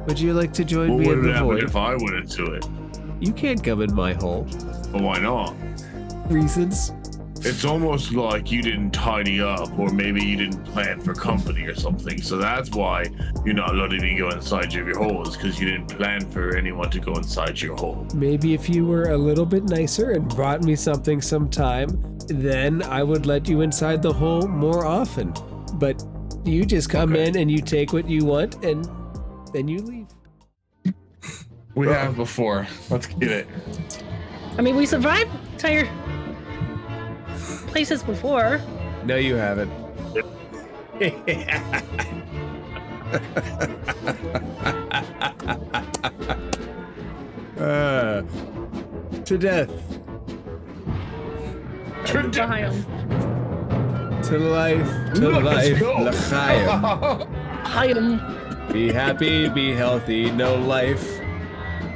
Would you like to join What me in would the happen void? if I went into it? You can't come in my hole. Well, why not? Reasons? It's almost like you didn't tidy up, or maybe you didn't plan for company or something. So that's why you're not letting me go inside your hole, is because you didn't plan for anyone to go inside your hole. Maybe if you were a little bit nicer and brought me something sometime, then I would let you inside the hole more often. But you just come in and you take what you want and then you leave. We have before. Let's get it. I mean, we survived entire places before. No, you haven't. To death. L'chaim. To life. To life. L'chaim. Chaim. Be happy, be healthy, no life.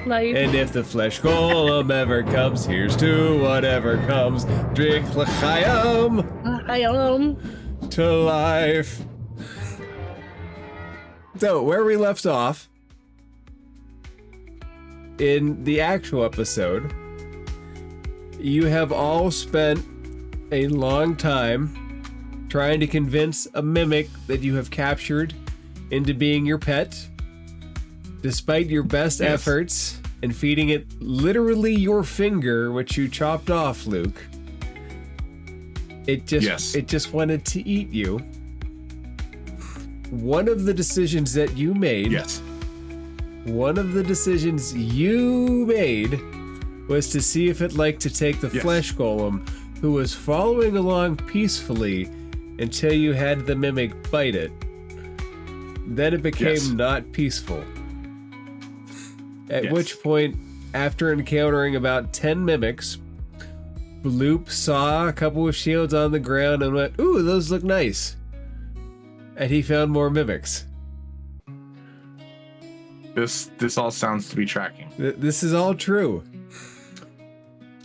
Life. And if the flesh golem ever comes, here's to whatever comes. Drink l'chaim. Chaim. To life. So, where we left off in the actual episode, you have all spent a long time trying to convince a mimic that you have captured into being your pet, despite your best efforts and feeding it literally your finger, which you chopped off, Luke. It just wanted to eat you. One of the decisions that you made. One of the decisions you made was to see if it liked to take the flesh golem, who was following along peacefully until you had the mimic bite it. Then it became not peaceful. At which point, after encountering about 10 mimics, Bloop saw a couple of shields on the ground and went, "Ooh, those look nice." And he found more mimics. This all sounds to be tracking. This is all true.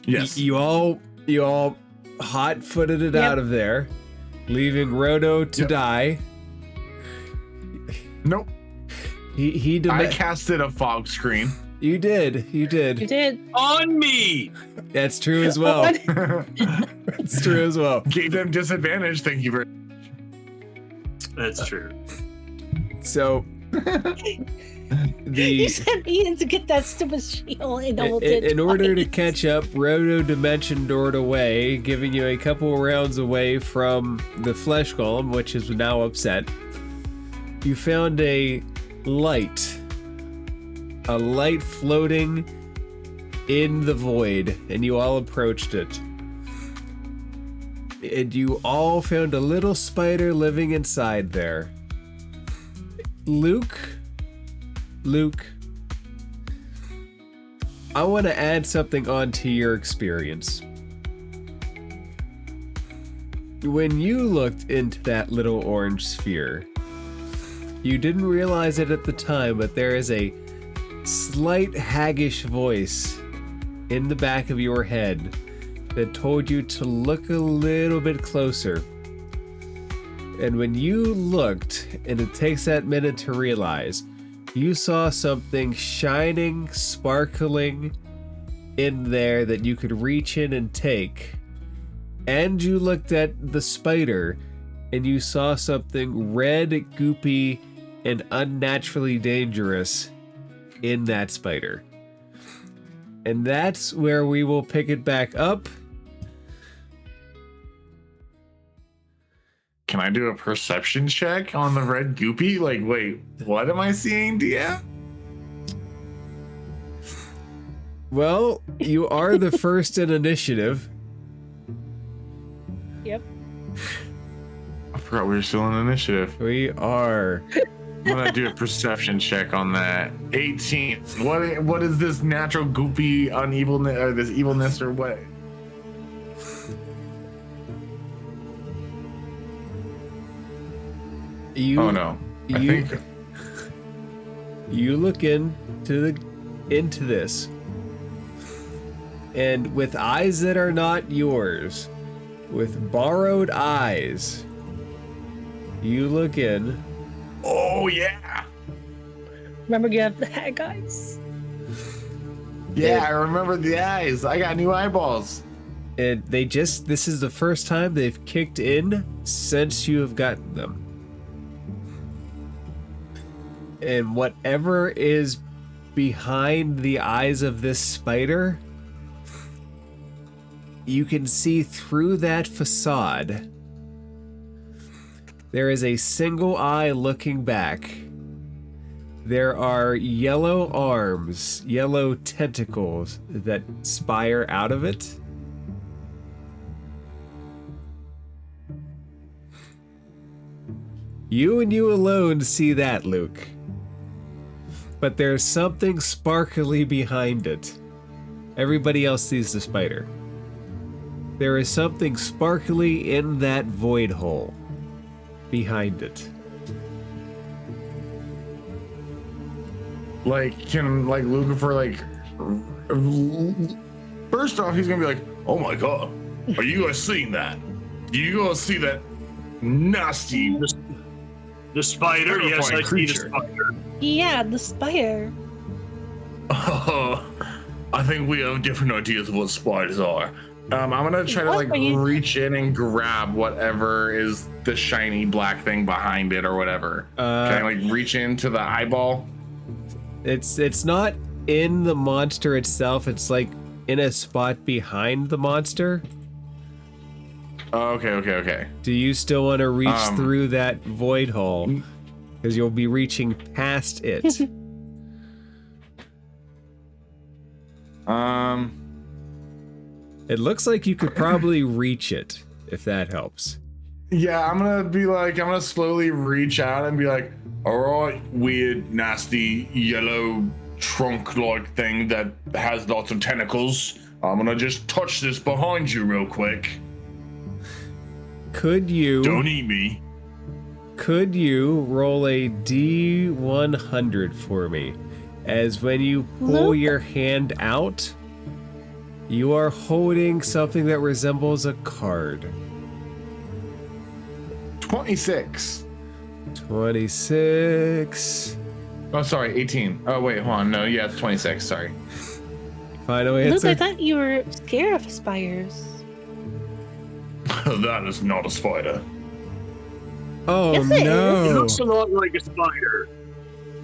Yes. You all hot-footed it out of there, leaving Roto to die. Nope. I casted a fog screen. You did. You did. On me! That's true as well. It's true as well. Gave them disadvantage, thank you very much. That's true. So You sent me in to get that stupid shield and hold it. In order to catch up, Roto dimension doored away, giving you a couple rounds away from the flesh golem, which is now upset. You found a light floating in the void, and you all approached it. And you all found a little spider living inside there. Luke, I want to add something onto your experience. When you looked into that little orange sphere, you didn't realize it at the time, but there is a slight haggish voice in the back of your head that told you to look a little bit closer. And when you looked, and it takes that minute to realize, you saw something shining, sparkling in there that you could reach in and take. And you looked at the spider, and you saw something red, goopy, and unnaturally dangerous in that spider. And that's where we will pick it back up. Can I do a perception check on the red goopy? Like, wait, what am I seeing, DM? Well, you are the first in initiative. Yep. I forgot we were still in initiative. We are. I'm gonna do a perception check on that. 18. What is this natural goopy unevilness, or this evilness, or what? Oh no! I think you look into this, and with eyes that are not yours, with borrowed eyes, you look in. Oh yeah! Remember, you have the hag eyes. Yeah, I remember the eyes. I got new eyeballs. And this is the first time they've kicked in since you have gotten them. And whatever is behind the eyes of this spider, you can see through that facade. There is a single eye looking back. There are yellow arms, yellow tentacles that spire out of it. You and you alone see that, Luke. But there's something sparkly behind it. Everybody else sees the spider. There is something sparkly in that void hole behind it. Like, can like Lucifer like? First off, he's gonna be like, "Oh my god, are you guys seeing that? Do you guys see that nasty?" The spider, yes, I see the creature. spider. Yeah, the spider. I think we have different ideas of what spiders are. I'm gonna try to like What are you- reach in and grab whatever is the shiny black thing behind it or whatever. Can I like reach into the eyeball? It's not in the monster itself. It's like in a spot behind the monster. Oh, okay. Do you still want to reach through that void hole? Because you'll be reaching past it. It looks like you could probably reach it, if that helps. Yeah, I'm gonna slowly reach out and be like, all right, weird, nasty, yellow trunk-like thing that has lots of tentacles. I'm gonna just touch this behind you real quick. Could you Don't eat me. Could you roll a D100 for me? As when you pull Luke? your hand out, you are holding something that resembles a card. 26. 26. Oh, sorry, 18. Oh, wait, hold on. No, yeah, it's 26. Sorry. Final Luke, answer. I thought you were scared of spiders. That is not a spider. Oh Yes, it It no! looks a lot like a spider.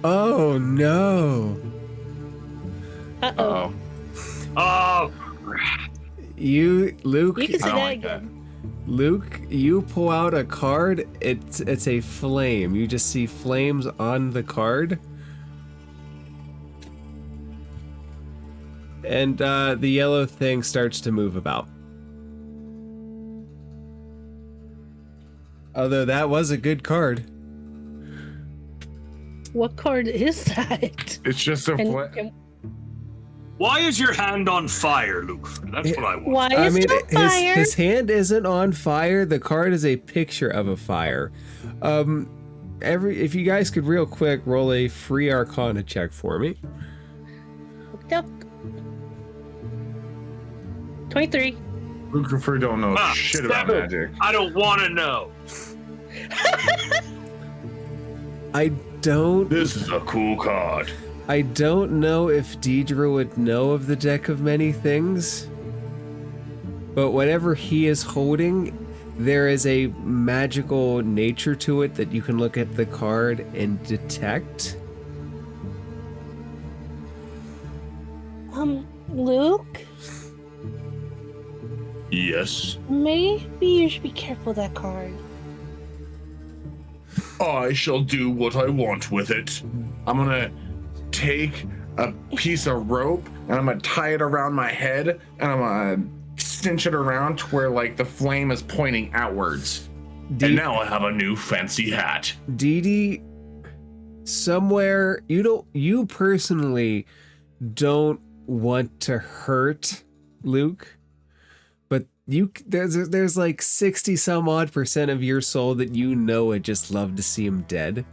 Oh no! Uh-oh. Uh-oh. Oh, Luke. You can say I don't that like that. again. Luke, you pull out a card. It's a flame. You just see flames on the card. And the yellow thing starts to move about. Although that was a good card. What card is that? It's just a And why is your hand on fire, Luke? That's what I want. why I is mean, it on fire? his hand isn't on fire. The card is a picture of a fire. If you guys could real quick roll a free Arcana check for me. Hooked up. 23. Lucifer don't know shit about Stephen, magic. I don't want to know. I don't This is a cool card. know if Deidre would know of the Deck of Many Things, but whatever he is holding, there is a magical nature to it that you can look at the card and detect. Luke, Yes. maybe you should be careful of that card. I shall do what I want with it. I'm gonna take a piece of rope and I'm gonna tie it around my head and I'm gonna cinch it around to where like the flame is pointing outwards. And now I have a new fancy hat. Dee Dee, somewhere you personally don't want to hurt Luke, but there's like 60 some odd % of your soul that you know would just love to see him dead.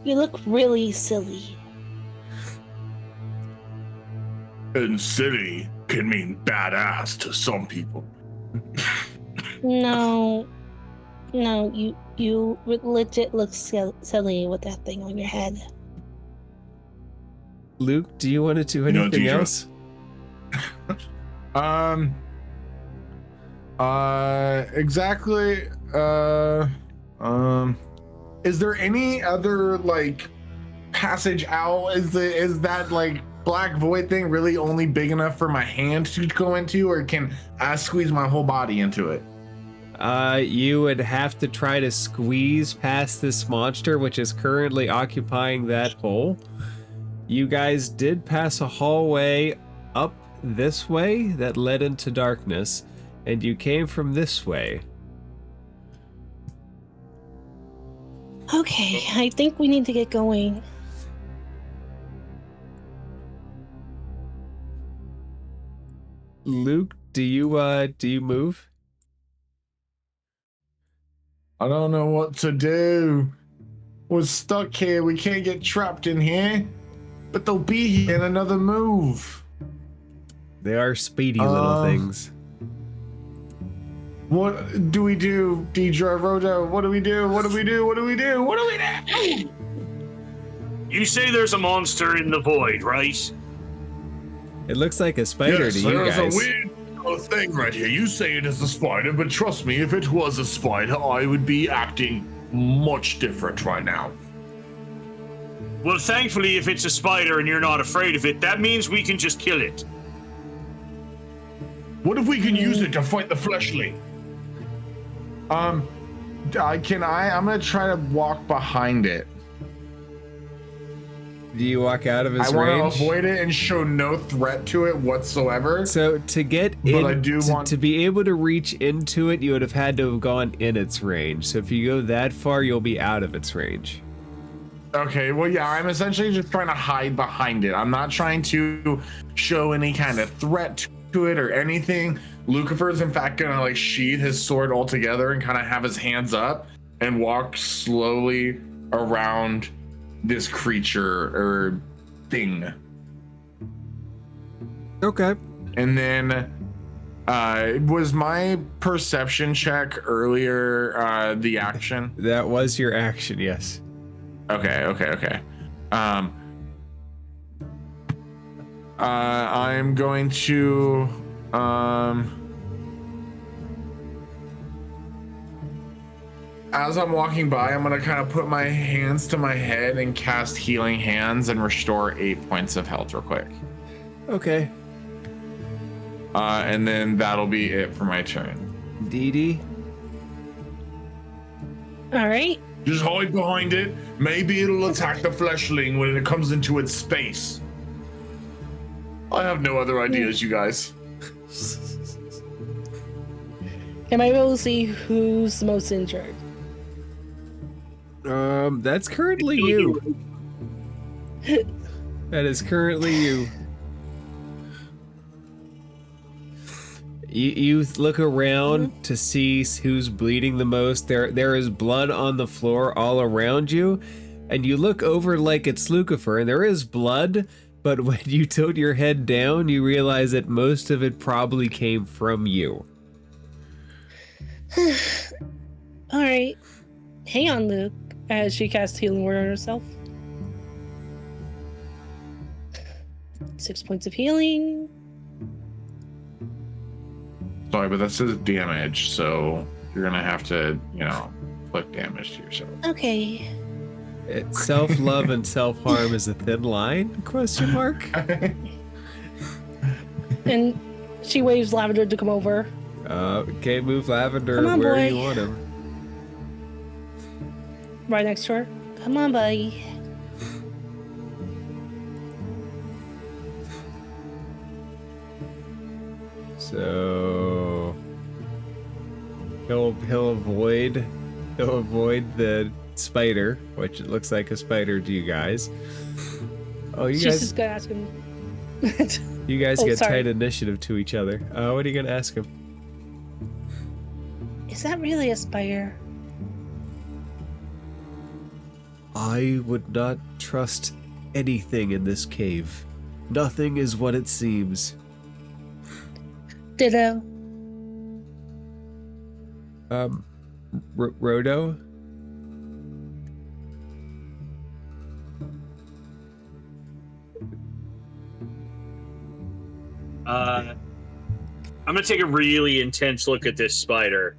You look really silly. And silly can mean badass to some people. No, you legit look silly with that thing on your head. Luke, do you want to do You know, anything Deidre. else? Exactly. Is there any other like passage out? Is that like black void thing really only big enough for my hand to go into, or can I squeeze my whole body into it? You would have to try to squeeze past this monster, which is currently occupying that hole. You guys did pass a hallway up this way that led into darkness, and you came from this way. Okay, I think we need to get going. Luke, do you move? I don't know what to do. We're stuck here. We can't get trapped in here. But they'll be here in another move. They are speedy little things. What do we do, Deidre, Rodo? What do we do? What do we do? What do we do? What do we do? You say there's a monster in the void, right? It looks like a spider Yes, to you there's guys. a weird thing right here. You say it is a spider, but trust me, if it was a spider, I would be acting much different right now. Well, thankfully, if it's a spider and you're not afraid of it, that means we can just kill it. What if we can use it to fight the fleshling? I'm gonna try to walk behind it. Do you walk out of its I want range? to avoid it and show no threat to it whatsoever. So to get But in, I do want- to be able to reach into it, you would have had to have gone in its range. So if you go that far, you'll be out of its range. Okay, well, yeah, I'm essentially just trying to hide behind it. I'm not trying to show any kind of threat to it or anything. Lucifer's in fact gonna like sheath his sword altogether and kind of have his hands up and walk slowly around this creature or thing. Okay. And then was my perception check earlier the action? That was your action, yes. Okay. I'm going to as I'm walking by, I'm gonna kind of put my hands to my head and cast healing hands and restore 8 points of health real quick. Okay. And then that'll be it for my turn. Dee Dee? All right. Just hide behind it. Maybe it'll attack the fleshling when it comes into its space. I have no other ideas, you guys. Am I able to see who's most injured? That's currently you. That is currently you. You look around to see who's bleeding the most. There is blood on the floor all around you, and you look over like it's Lucifer, and there is blood, but when you tilt your head down, you realize that most of it probably came from you. All right. Hang on, Luke, as she casts healing word on herself. 6 points of healing. Sorry, but that says damage, so you're gonna have to, click damage to yourself. Okay. Self-love and self-harm is a thin line? Question mark? And she waves Lavender to come over. Okay, move Lavender Come on, where boy. you want him. Right next to her. Come on, buddy. So he'll avoid the spider, which it looks like a spider to you guys. Oh, you She's guys just gonna ask him. you guys Oh, get sorry. tight initiative to each other. What are you gonna ask him? Is that really a spider? I would not trust anything in this cave. Nothing is what it seems. Ditto. Rodo? I'm gonna take a really intense look at this spider.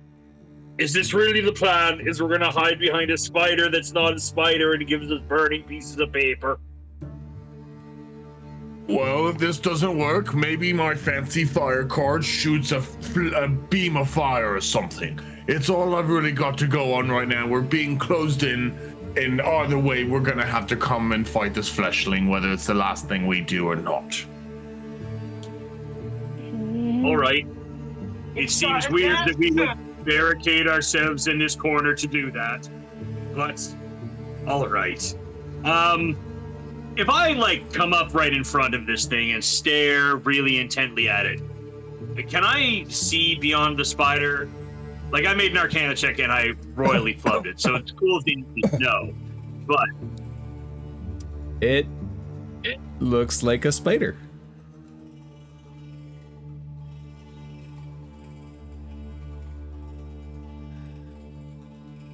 Is this really the plan? Is we're gonna hide behind a spider that's not a spider and it gives us burning pieces of paper? Well, if this doesn't work, maybe my fancy fire card shoots a beam of fire or something. It's all I've really got to go on right now. We're being closed in, and either way, we're gonna have to come and fight this fleshling, whether it's the last thing we do or not. All right. It seems weird that we would barricade ourselves in this corner to do that, but all right. If I like come up right in front of this thing and stare really intently at it, can I see beyond the spider? Like, I made an Arcana check and I royally flubbed it, so it's cool if you know, but It looks like a spider.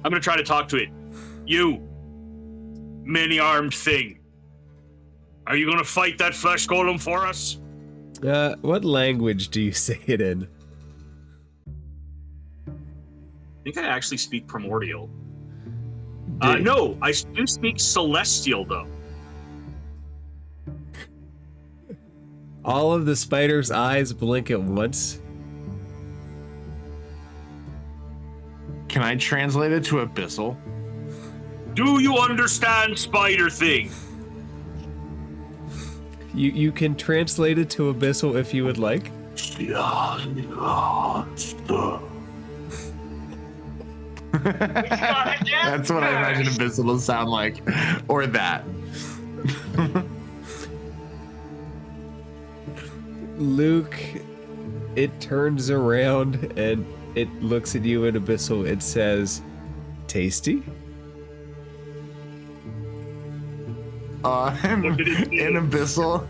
I'm gonna try to talk to it. You, many-armed thing. Are you gonna fight that flesh golem for us? What language do you say it in? I think I actually speak Primordial. No, I do speak Celestial, though. All of the spider's eyes blink at once. Can I translate it to Abyssal? Do you understand, spider thing? You can translate it to Abyssal if you would like. That's what I imagine Abyssal will sound like. Or that. Luke, it turns around and it looks at you in Abyssal. It says, tasty? In Abyssal,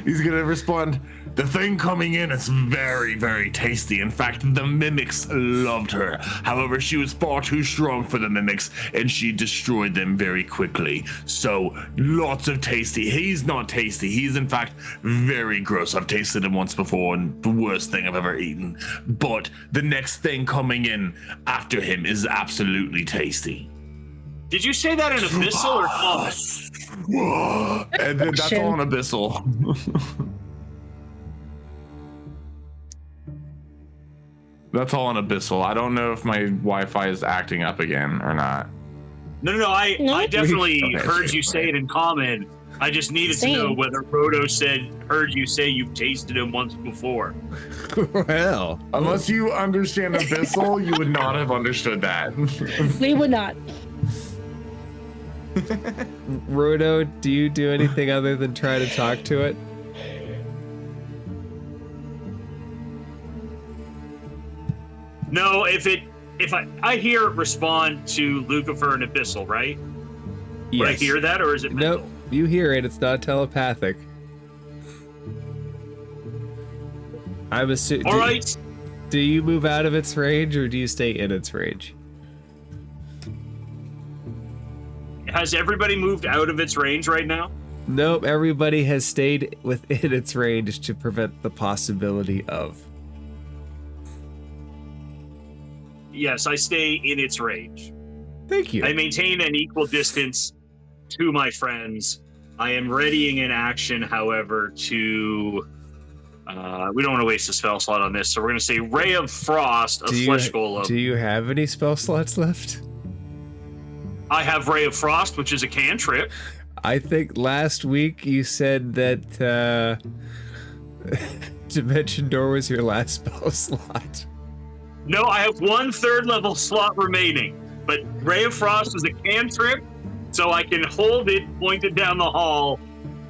he's gonna respond, the thing coming in is very, very tasty. In fact, the mimics loved her. However, she was far too strong for the mimics, and she destroyed them very quickly. So, lots of tasty. He's not tasty. He's, in fact, very gross. I've tasted him once before, and the worst thing I've ever eaten. But the next thing coming in after him is absolutely tasty. Did you say that in Abyssal or common? And then that's all in Abyssal. That's all in Abyssal. I don't know if my Wi-Fi is acting up again or not. No. I definitely Okay, heard you say it in common. I just needed to know whether Rodo heard you say you've tasted him once before. Well, Unless you understand Abyssal, you would not have understood that. We would not. Rodo, do you do anything other than try to talk to it? No, if I hear it respond to Lucifer and Abyssal, right? Yes. Would I hear that, or is it mental? Nope, you hear it. It's not telepathic. I'm assuming. All right. Do you move out of its range, or do you stay in its range? Has everybody moved out of its range right now? Nope, everybody has stayed within its range to prevent the possibility of. Yes, I stay in its range. Thank you. I maintain an equal distance to my friends. I am readying an action, however, to... we don't want to waste a spell slot on this, so we're going to say Ray of Frost, a Flesh Golem. Do you have any spell slots left? I have Ray of Frost, which is a cantrip. I think last week you said that Dimension Door was your last spell slot. No, I have one third-level slot remaining, but Ray of Frost is a cantrip, so I can hold it pointed down the hall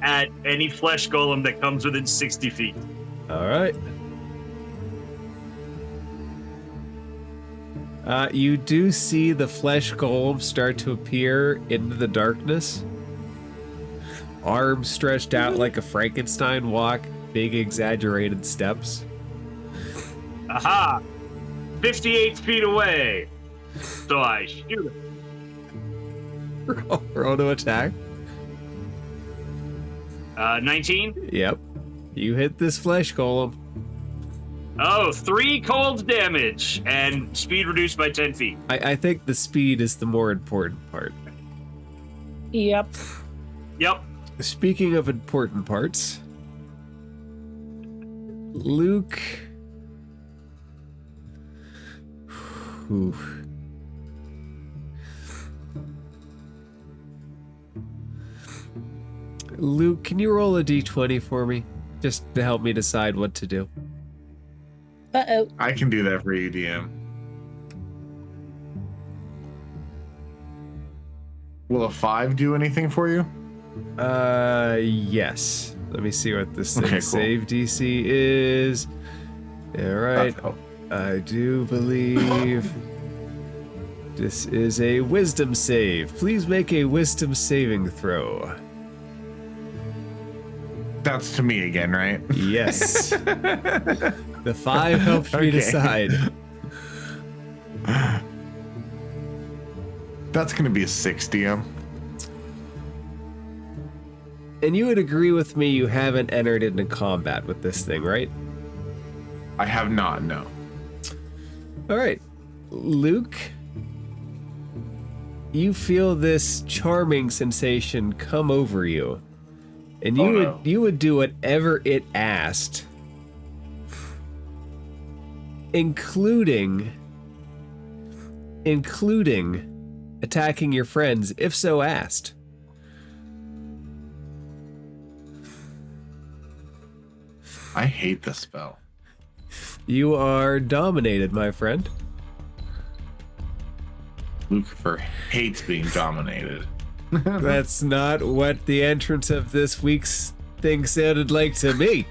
at any Flesh Golem that comes within 60 feet. All right. You do see the flesh golem start to appear into the darkness. Arms stretched out like a Frankenstein walk, big exaggerated steps. Aha! 58 feet away. So I shoot him. Roll to attack. 19. Yep. You hit this flesh golem. Oh, 3 cold damage and speed reduced by 10 feet. I think the speed is the more important part. Yep. Yep. Speaking of important parts, Luke. Ooh. Luke, can you roll a d20 for me? Just to help me decide what to do. Uh-oh. I can do that for you, DM. Will a 5 do anything for you? Yes. Let me see what this thing Okay, cool. save DC is. All right. Oh. I do believe this is a wisdom save. Please make a wisdom saving throw. That's to me again, right? Yes. The 5 helps me Okay. decide. That's gonna be a 6, DM. And you would agree with me you haven't entered into combat with this thing, right? I have not, no. All right. Luke, you feel this charming sensation come over you. And you would do whatever it asked, including attacking your friends if so asked. I hate this spell. You are dominated, my friend. Lucifer hates being dominated. That's not what the entrance of this week's thing sounded like to me.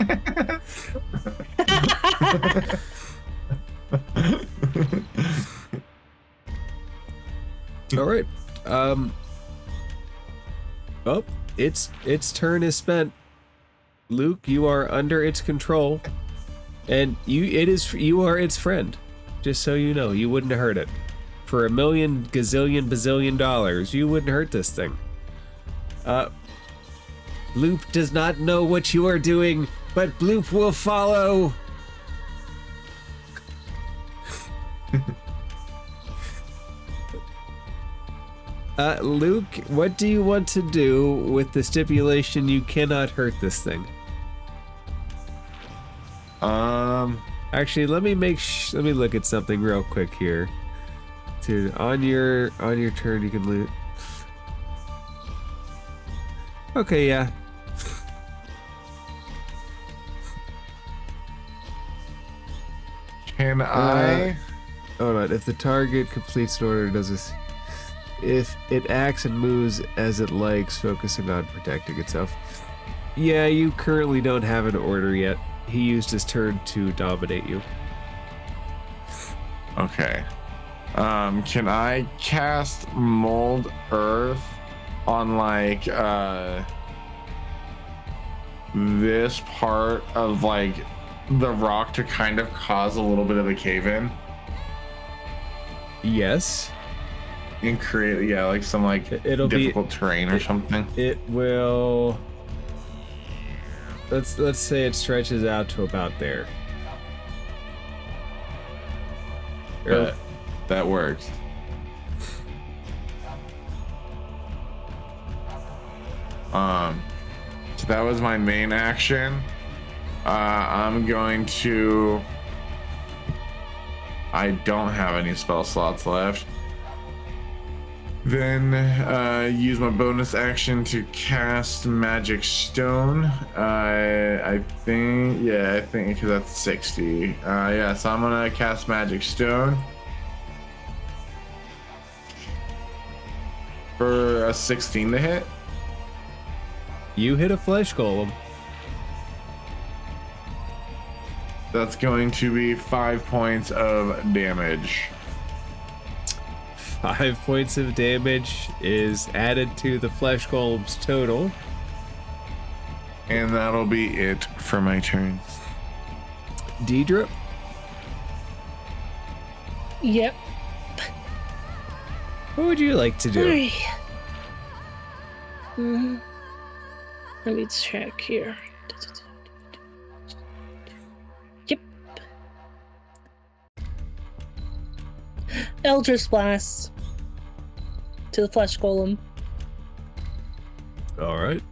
All right. Oh, its turn is spent. Luke, you are under its control, and you are its friend. Just so you know, you wouldn't hurt it. For $1 million gazillion bazillion dollars, you wouldn't hurt this thing. Bloop does not know what you are doing, but Bloop will follow. Luke, what do you want to do with the stipulation you cannot hurt this thing? Actually, let me look at something real quick here. Dude, on your turn you can loot. Okay, yeah. Can I? Hold on. If the target completes an order, does this? If it acts and moves as it likes, focusing on protecting itself. Yeah, you currently don't have an order yet. He used his turn to dominate you. Okay. Can I cast Mold Earth on like this part of like the rock to kind of cause a little bit of a cave in Yes. and create like some like It'll be- difficult terrain or something? It will. Let's say it stretches out to about there. That works. So that was my main action. I'm going to. I don't have any spell slots left. Then use my bonus action to cast Magic Stone. I think because that's 60. Yeah, so I'm gonna cast Magic Stone for a 16 to hit. You hit a flesh golem. That's going to be 5 points of damage. 5 points of damage is added to the flesh golem's total. And that'll be it for my turn. Deidre, Yep. What would you like to do? Alright. Let me check here. Yep. Eldritch Blast to the flesh golem. All right.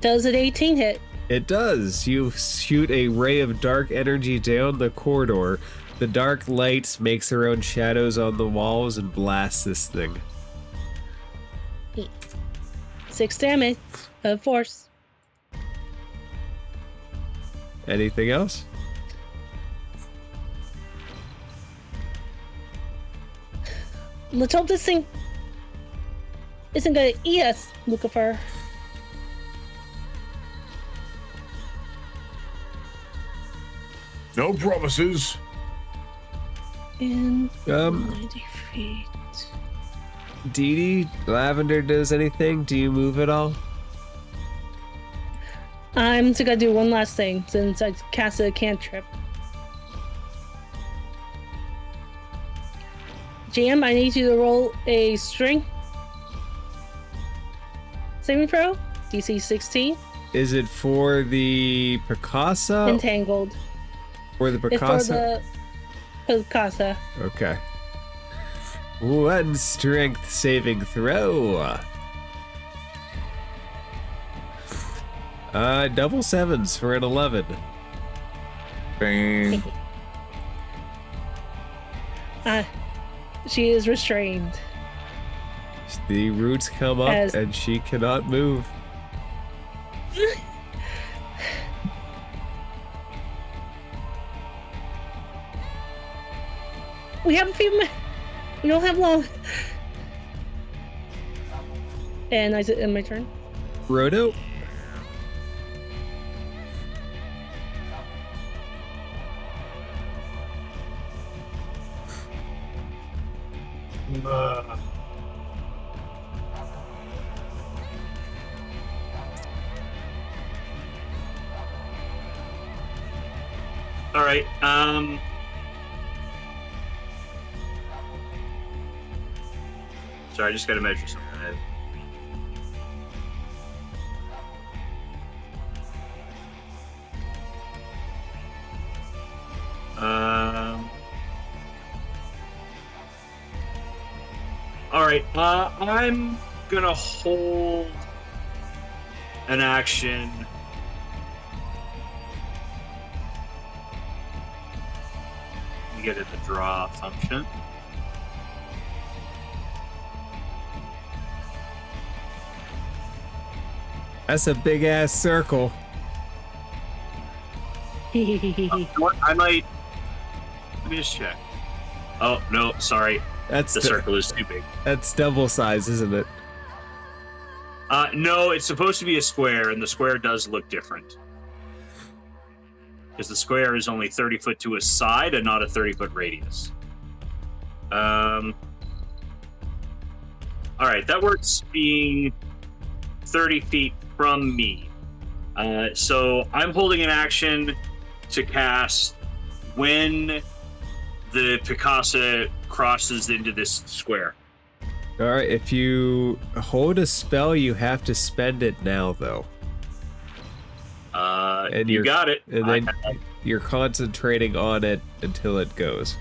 Does an 18 hit? It does. You shoot a ray of dark energy down the corridor. The dark light makes their own shadows on the walls and blasts this thing. 6 damage of force. Anything else? Let's hope this thing isn't gonna eat us, Lucifer. No promises. In 90 feet. Dee Dee, Lavender does anything? Do you move at all? I'm gonna do one last thing since I cast a cantrip. GM, I need you to roll a strength saving throw, DC 16. Is it for the Picasa? Entangled. For the It's for Picasa? the Picasa. Okay. One strength saving throw. Double sevens for an 11. Bang. She is restrained. The roots come up As- and she cannot move. We have a few minutes. We don't have long. And is it in my turn? Roto? All right. Sorry, I just got to measure something. All right. I'm gonna hold an action. Let me get it to draw function. That's a big ass circle. What? I might. Let me just check. Oh no, sorry. That's The circle is too big. That's double size, isn't it? No, it's supposed to be a square, and the square does look different. Because the square is only 30 foot to a side and not a 30-foot radius. All right, that works being 30 feet from me. So I'm holding an action to cast when the Picasa crosses into this square. All right, if you hold a spell, you have to spend it now, though. And You you're- got it. And then you're concentrating on it until it goes.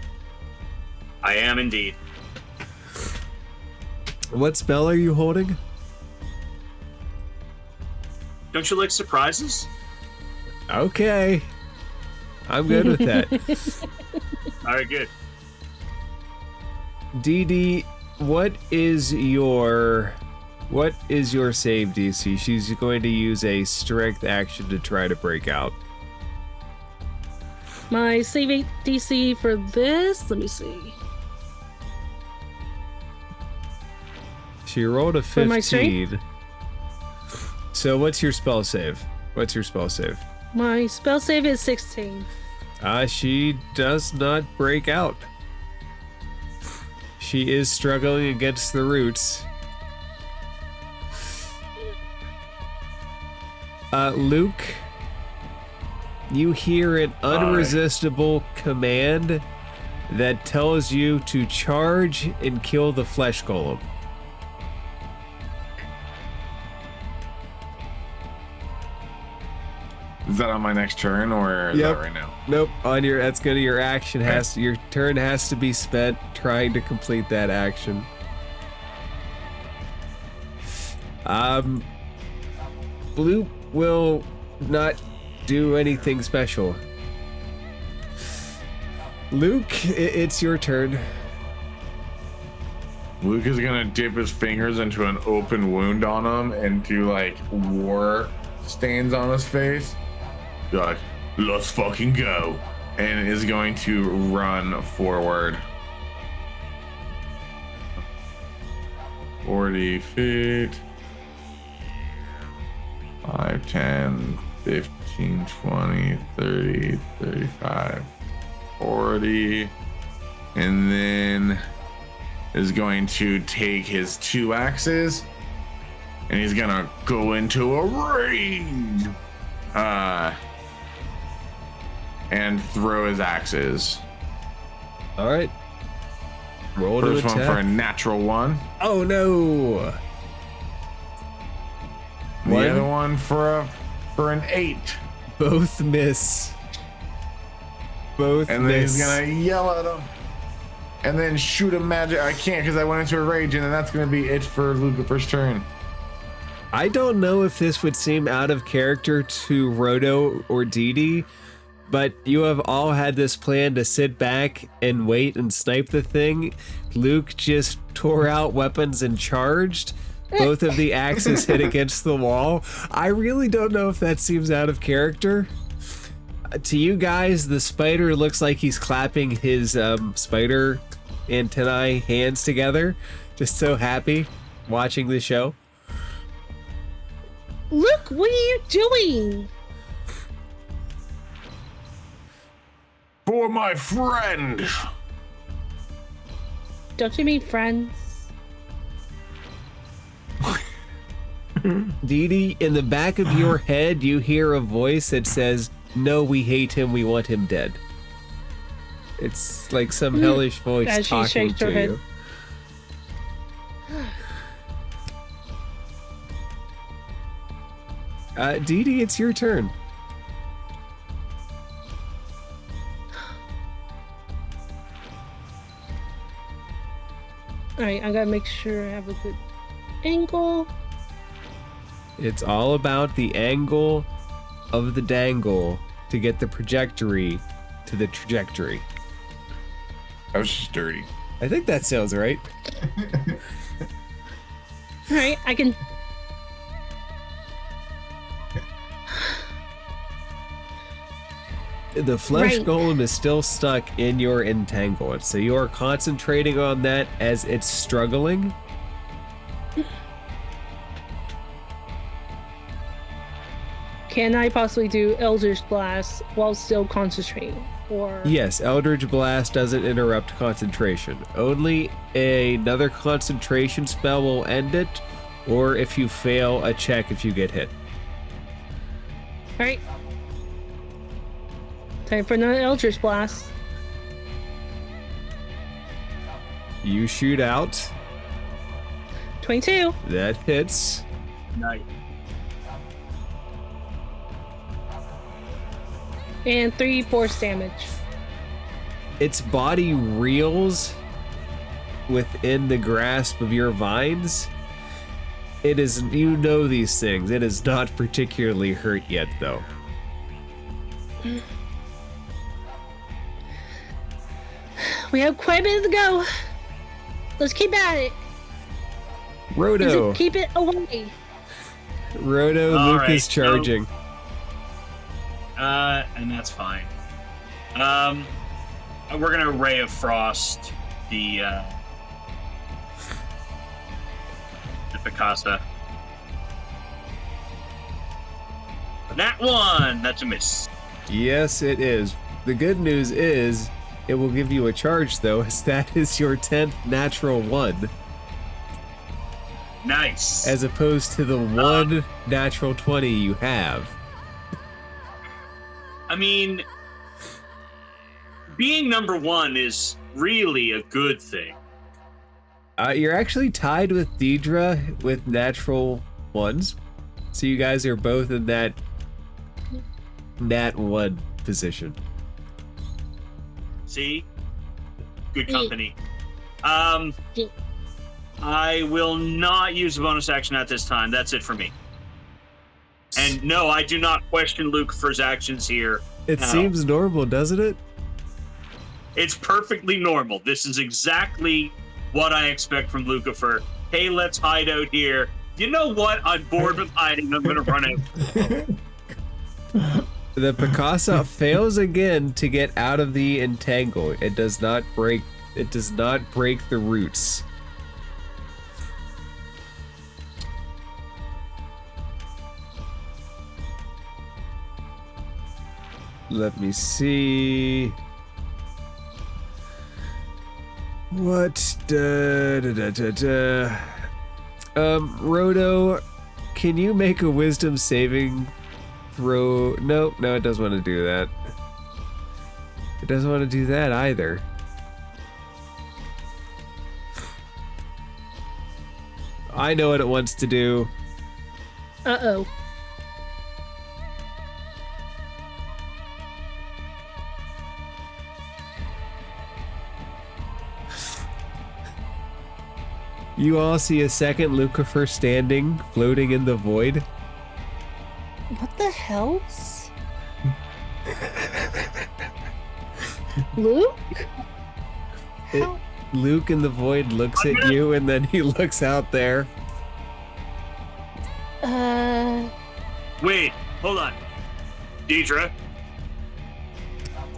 I am indeed. What spell are you holding? Don't you like surprises? Okay. I'm good with that. All right, good. Dee Dee, what is your save DC? She's going to use a strength action to try to break out. My save DC for this, let me see. She rolled a For my strength? 15. So what's your spell save? What's your spell save? My spell save is 16. She does not break out. She is struggling against the roots. Luke, you hear an unresistible command that tells you to charge and kill the flesh golem. Is that on my next turn or is that right now? Nope. On your your action your turn has to be spent trying to complete that action. Blue will not do anything special. Luke, it's your turn. Luke is gonna dip his fingers into an open wound on him and do like war stains on his face. Be like, let's fucking go. And is going to run forward. 40 feet. 5, 10, 15, 20, 30, 35, 40. And then is going to take his 2 axes and he's gonna go into a rage. And throw his axes. All right. Roll to First attack. one for a natural 1. Oh no! The other one for an 8. Both miss. Both And then miss. he's gonna yell at him. And then shoot a magic. I can't because I went into a rage, and then that's gonna be it for Lucifer's turn. I don't know if this would seem out of character to Roto or Didi, but you have all had this plan to sit back and wait and snipe the thing. Luke just tore out weapons and charged. Both of the axes hit against the wall. I really don't know if that seems out of character. To you guys, the spider looks like he's clapping his spider antennae hands together. Just so happy watching the show. Look, what are you doing? For my friend. Don't you mean friends? Didi, in the back of your head, you hear a voice that says, "No, we hate him. We want him dead." It's like some hellish voice As she talking shakes her to head. you. Didi, it's your turn. Alright, I gotta make sure I have a good angle. It's all about the angle of the dangle to get the trajectory to the trajectory. That was just dirty. I think that sounds right. Alright, I can. The flesh Right. golem is still stuck in your entanglement, so you are concentrating on that as it's struggling. Can I possibly do Eldritch Blast while still concentrating? Or Yes, Eldritch Blast doesn't interrupt concentration. Only another concentration spell will end it, or if you fail a check if you get hit. Alright. Time for another Eldritch Blast. You shoot out. 22. That hits. Nice. And 3 force damage. Its body reels within the grasp of your vines. It is, you know these things. It is not particularly hurt yet, though. We have quite a bit to go. Let's keep at it. Roto. Keep it away. Roto, All Luke right, is charging. And that's fine. We're gonna Ray of Frost the Picasa. That one, that's a miss. Yes, it is. The good news is it will give you a charge, though, as that is your 10th natural 1, Nice. as opposed to the 1 natural 20 you have. I mean, being number one is really a good thing. You're actually tied with Deidre with natural ones. So you guys are both in that nat 1 position. See? Good company. I will not use a bonus action at this time. That's it for me. And no, I do not question Lucifer's actions here. It seems normal, doesn't it? It's perfectly normal. This is exactly what I expect from Lucifer. Hey, let's hide out here. You know what? I'm bored with hiding. I'm going to run out. The Picasso fails again to get out of the entangle. It does not break. It does not break the roots. Let me see. What? Roto, can you make a wisdom saving throw? No, it doesn't want to do that. It doesn't want to do that either. I know what it wants to do. Uh-oh. You all see a second Lucifer standing, floating in the void. What the hell? Luke? How? Luke in the void looks at you and then he looks out there. Wait, hold on. Deidre.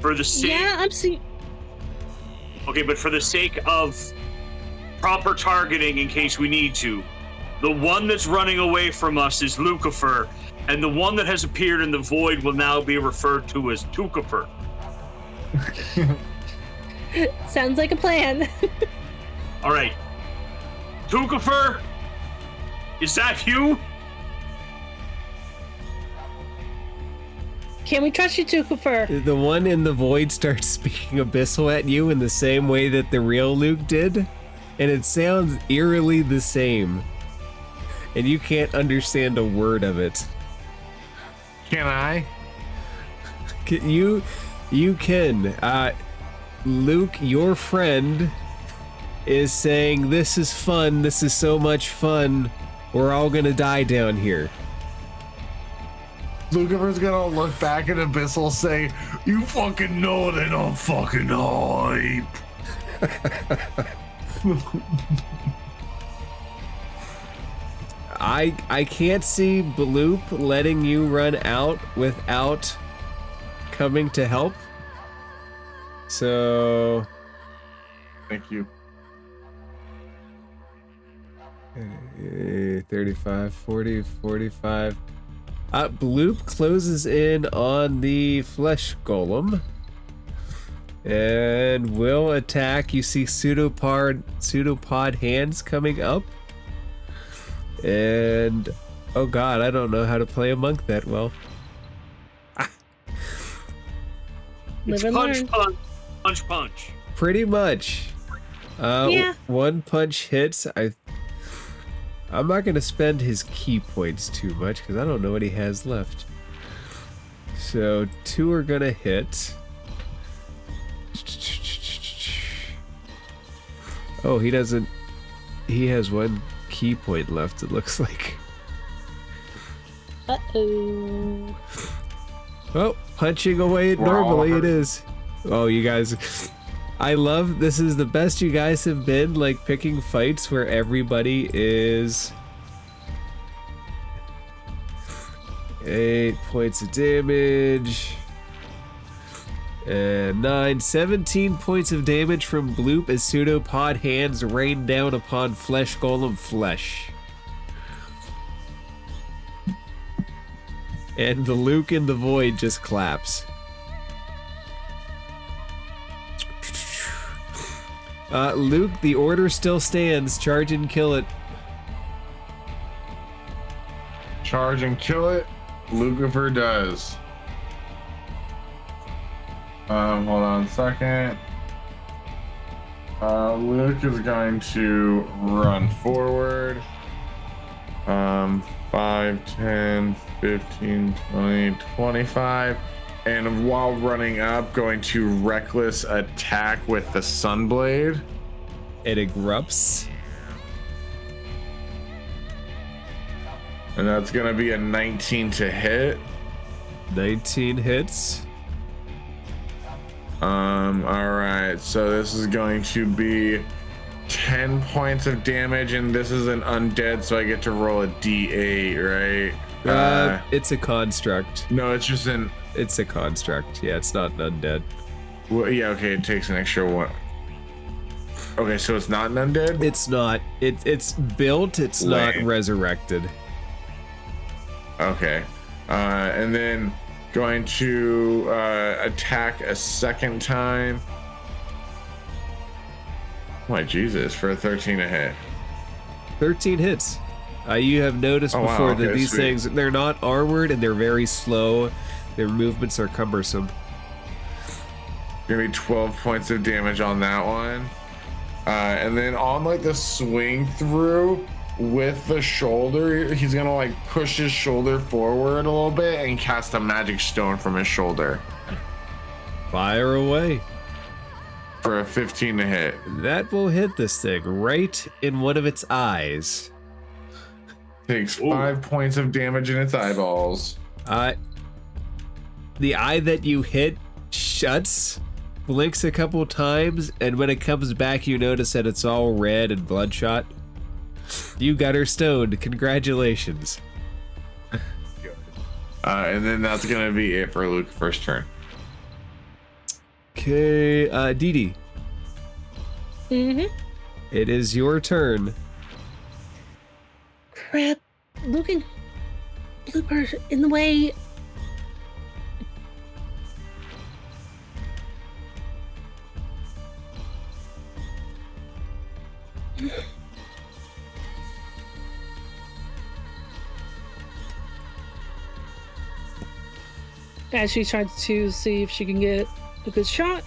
For the sake... Yeah, I'm seeing... Okay, but for the sake of proper targeting in case we need to, the one that's running away from us is Lucifer, and the one that has appeared in the void will now be referred to as Tucifer. Sounds like a plan. All right. Tucifer? Is that you? Can we trust you, Tucifer? The one in the void starts speaking Abyssal at you in the same way that the real Luke did, and it sounds eerily the same. And you can't understand a word of it. Can I? You can. Luke, your friend, is saying, "This is fun. This is so much fun. We're all gonna die down here." Lucifer's gonna look back at Abyssal, say, "You fucking know that I'm fucking hype." I can't see Bloop letting you run out without coming to help. So... Thank you. 35, 40, 45. Bloop closes in on the flesh golem and will attack. You see pseudopod hands coming up, and oh god, I don't know how to play a monk that well. It's Live and learn. punch. Pretty much. Yeah. One punch hits. I'm not gonna spend his key points too much because I don't know what he has left. So 2 are gonna hit. Oh, he doesn't. He has 1 key point left, it looks like. Uh-oh. Oh, punching away normally it is. Oh, you guys. I love, this is the best you guys have been, like picking fights where everybody is 8 points of damage and 17 points of damage from Bloop as pseudopod hands rain down upon flesh golem flesh. And the Luke in the void just claps. Luke, the order still stands. Charge and kill it. Charge and kill it. Lucifer does. Hold on a second. Luke is going to run forward. 5, 10, 15, 20, 25. And while running up, going to reckless attack with the Sunblade. It erupts. And that's going to be a 19 to hit. 19 hits. All right. So this is going to be 10 points of damage, and this is an undead, so I get to roll a D8, right? It's a construct. No, it's just an. It's a construct. Yeah, it's not an undead. Well, yeah, okay. It takes an extra one. Okay, so it's not an undead. It's not. It's built. It's not resurrected. Okay, and then going to attack a second time. My Jesus, for a 13 to hit. 13 hits. You have noticed before that these things, they're not armored and they're very slow. Their movements are cumbersome. Gonna be 12 points of damage on that one. And then on like the swing through with the shoulder, he's gonna like push his shoulder forward a little bit and cast a magic stone from his shoulder. Fire away. For a 15 to hit. That will hit this thing right in one of its eyes. Takes 5 points of damage in its eyeballs. The eye that you hit shuts, blinks a couple times, and when it comes back, you notice that it's all red and bloodshot. You got her stoned. Congratulations. And then that's gonna be it for Luke first turn. Okay, Dee Dee. Mm-hmm. It is your turn. Crap. Luke and Blooper in the way. As she tries to see if she can get a good shot.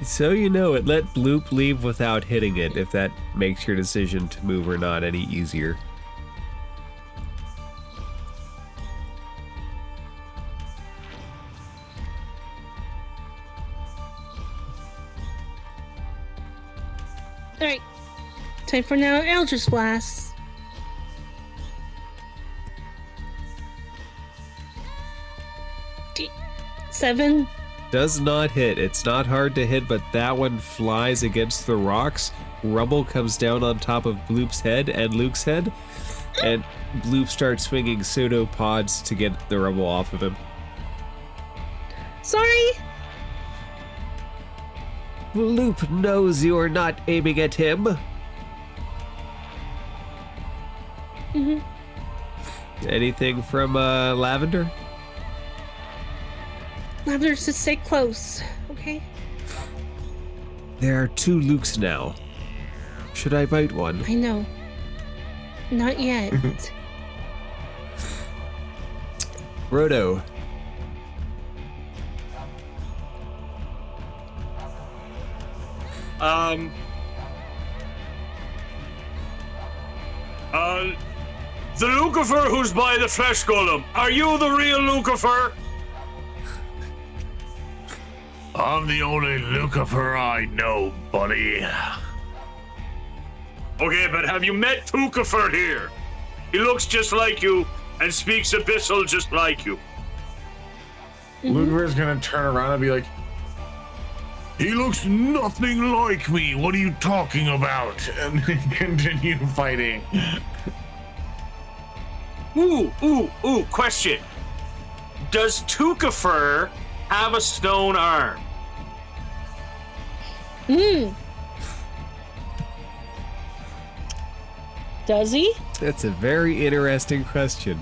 So you know it, let Bloop leave without hitting it, if that makes your decision to move or not any easier. Alright. Time for now Eldritch Blast. Seven. Does not hit. It's not hard to hit, but that one flies against the rocks. Rubble comes down on top of Bloop's head and Luke's head, and Bloop starts swinging pseudopods to get the rubble off of him. Sorry. Bloop knows you are not aiming at him. Mm-hmm. Anything from Lavender? Lavender's to stay close, okay? There are 2 Lukes now. Should I bite one? I know. Not yet. Roto. The Lucifer who's by the flesh golem. Are you the real Lucifer? I'm the only Lucifer I know, buddy. Okay, but have you met Lucifer here? He looks just like you and speaks abyssal just like you. Lucifer's gonna turn around and be like, He looks nothing like me. What are you talking about? and then continue fighting. Ooh, question. Does Tukifer have a stone arm? Does he? That's a very interesting question.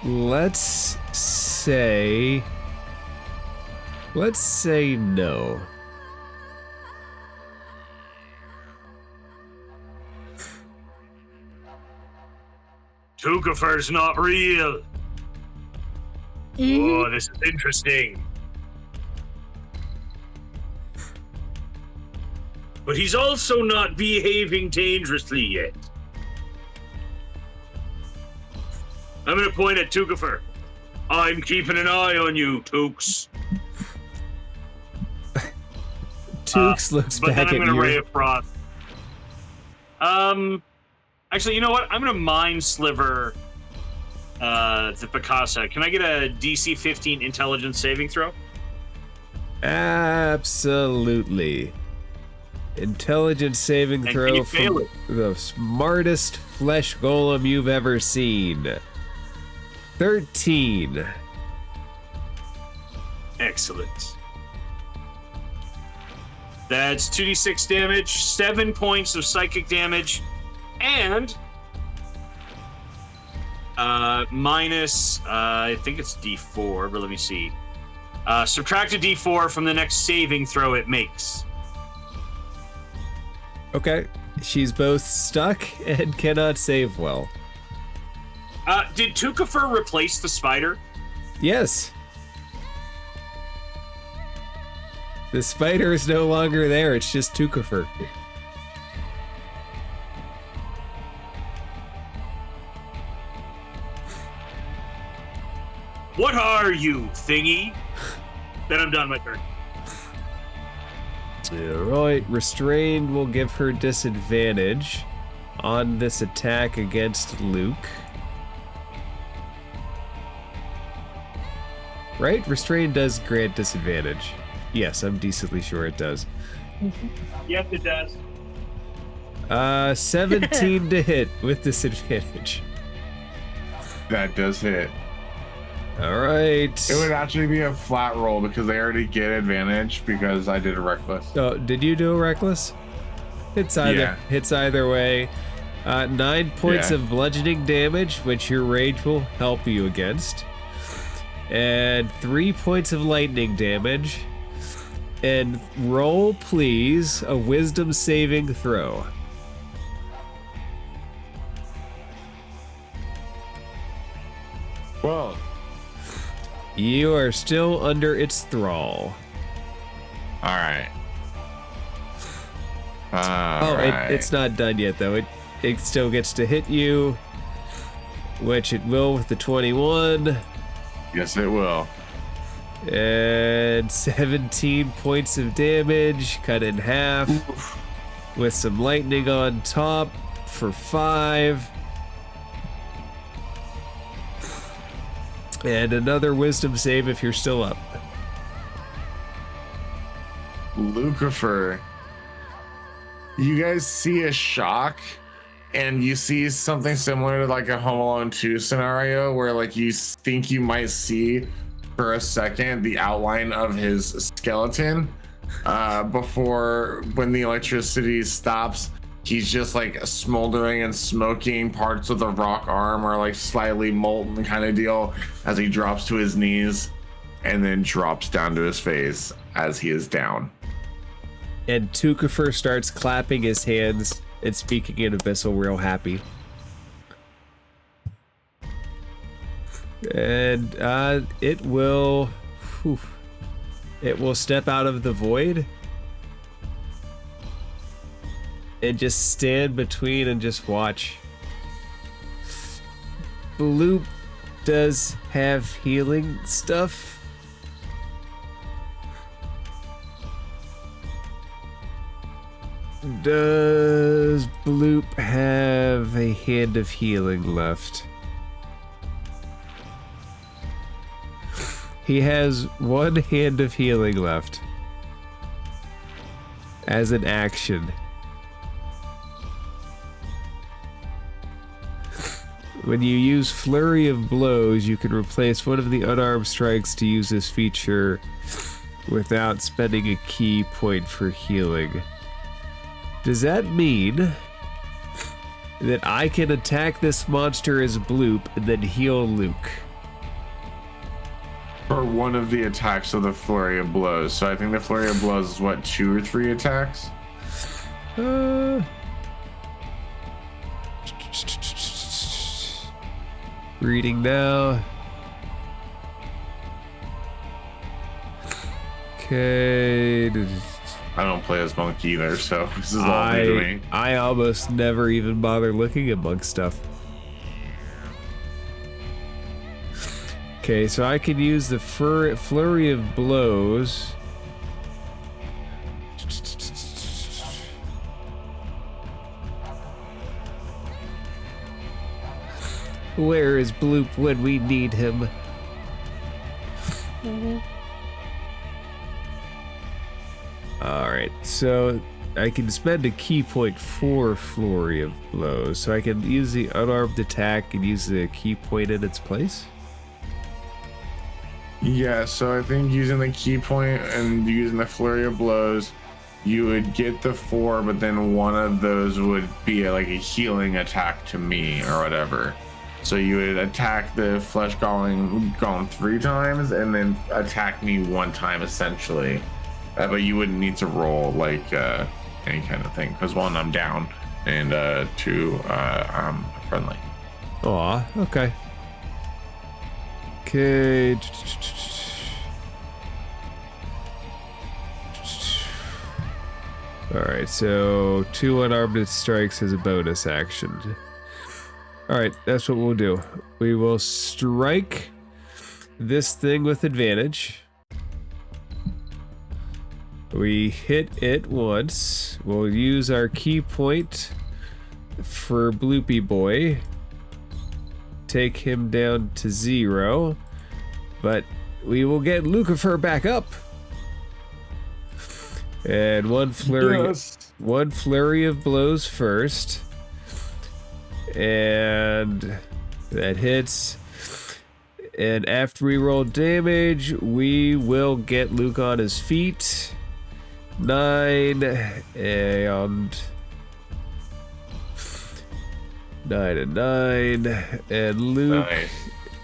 Let's say no. Tukifer's not real. Oh, this is interesting. But he's also not behaving dangerously yet. I'm gonna point at Tukifer. I'm keeping an eye on you, Tukes. Tukes looks but back then I'm at gonna you. Ray of Frost. Actually, you know what? I'm gonna Mind Sliver the Picasa. Can I get a DC 15 Intelligence saving throw? Absolutely. Intelligence saving And can throw you fail from it? the smartest flesh golem you've ever seen. 13. Excellent. That's 2d6 damage, 7 points of psychic damage, and minus, I think it's d4, but let me see. Subtract a d4 from the next saving throw it makes. Okay. She's both stuck and cannot save well. Did Tukifer replace the spider? Yes. The spider is no longer there, it's just Tukifer. What are you, thingy? Then I'm done my turn. Alright, restrained will give her disadvantage on this attack against Luke. Right? Restrained does grant disadvantage. Yes, I'm decently sure it does. Yes, it does. 17 to hit with disadvantage. That does hit. Alright. It would actually be a flat roll because they already get advantage because I did a reckless. Oh, did you do a reckless? Hits either way. 9 points Yeah. of bludgeoning damage, which your rage will help you against. And 3 points of lightning damage. And roll, please, a wisdom saving throw. Well, You are still under its thrall. all right. It's not done yet, though. It still gets to hit you, which it will with the 21. Yes, it will. And 17 points of damage, cut in half, with some lightning on top for 5. And another wisdom save if you're still up. Lucifer, you guys see a shock and you see something similar to like a Home Alone 2 scenario where like you think you might see for a second the outline of his skeleton before when the electricity stops. He's just like smoldering and smoking. Parts of the rock arm are like slightly molten kind of deal as he drops to his knees and then drops down to his face as he is down. And Tukifer starts clapping his hands and speaking in Abyssal real happy. And it will step out of the void and just stand between and just watch. Bloop does have healing stuff. Does Bloop have a hand of healing left? He has one hand of healing left as an action. When you use Flurry of Blows, you can replace one of the unarmed strikes to use this feature without spending a key point for healing. Does that mean that I can attack this monster as Bloop and then heal Luke? For one of the attacks of the Flurry of Blows. So I think the Flurry of Blows is what, 2 or 3 attacks? Reading now. Okay. I don't play as monk either, so this is all new to me. I almost never even bother looking at monk stuff. Okay, so I can use the flurry of blows. Where is Bloop when we need him? Alright, so I can spend a key point for Flurry of Blows, so I can use the unarmed attack and use the key point in its place? Yeah, so I think using the key point and using the flurry of blows, you would get the 4, but then one of those would be like a healing attack to me or whatever. So you would attack the flesh golem 3 times and then attack me 1 time essentially. But you wouldn't need to roll like any kind of thing because 1, I'm down, and 2, I'm friendly. Aw, okay. Okay. Alright, so 2 unarmed strikes as a bonus action. Alright, that's what we'll do. We will strike this thing with advantage. We hit it once. We'll use our key point for Bloopy Boy. Take him down to 0. But we will get Lucifer back up. And one flurry of blows first. And that hits. And after we roll damage, we will get Luke on his feet. 9 and 9. And Luke, Nice.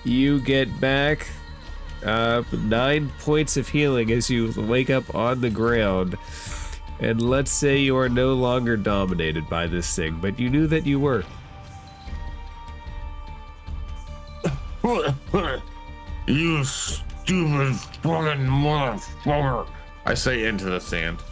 you get back 9 points of healing as you wake up on the ground. And let's say you are no longer dominated by this thing, but you knew that you were. You stupid fucking motherfucker. I say into the sand.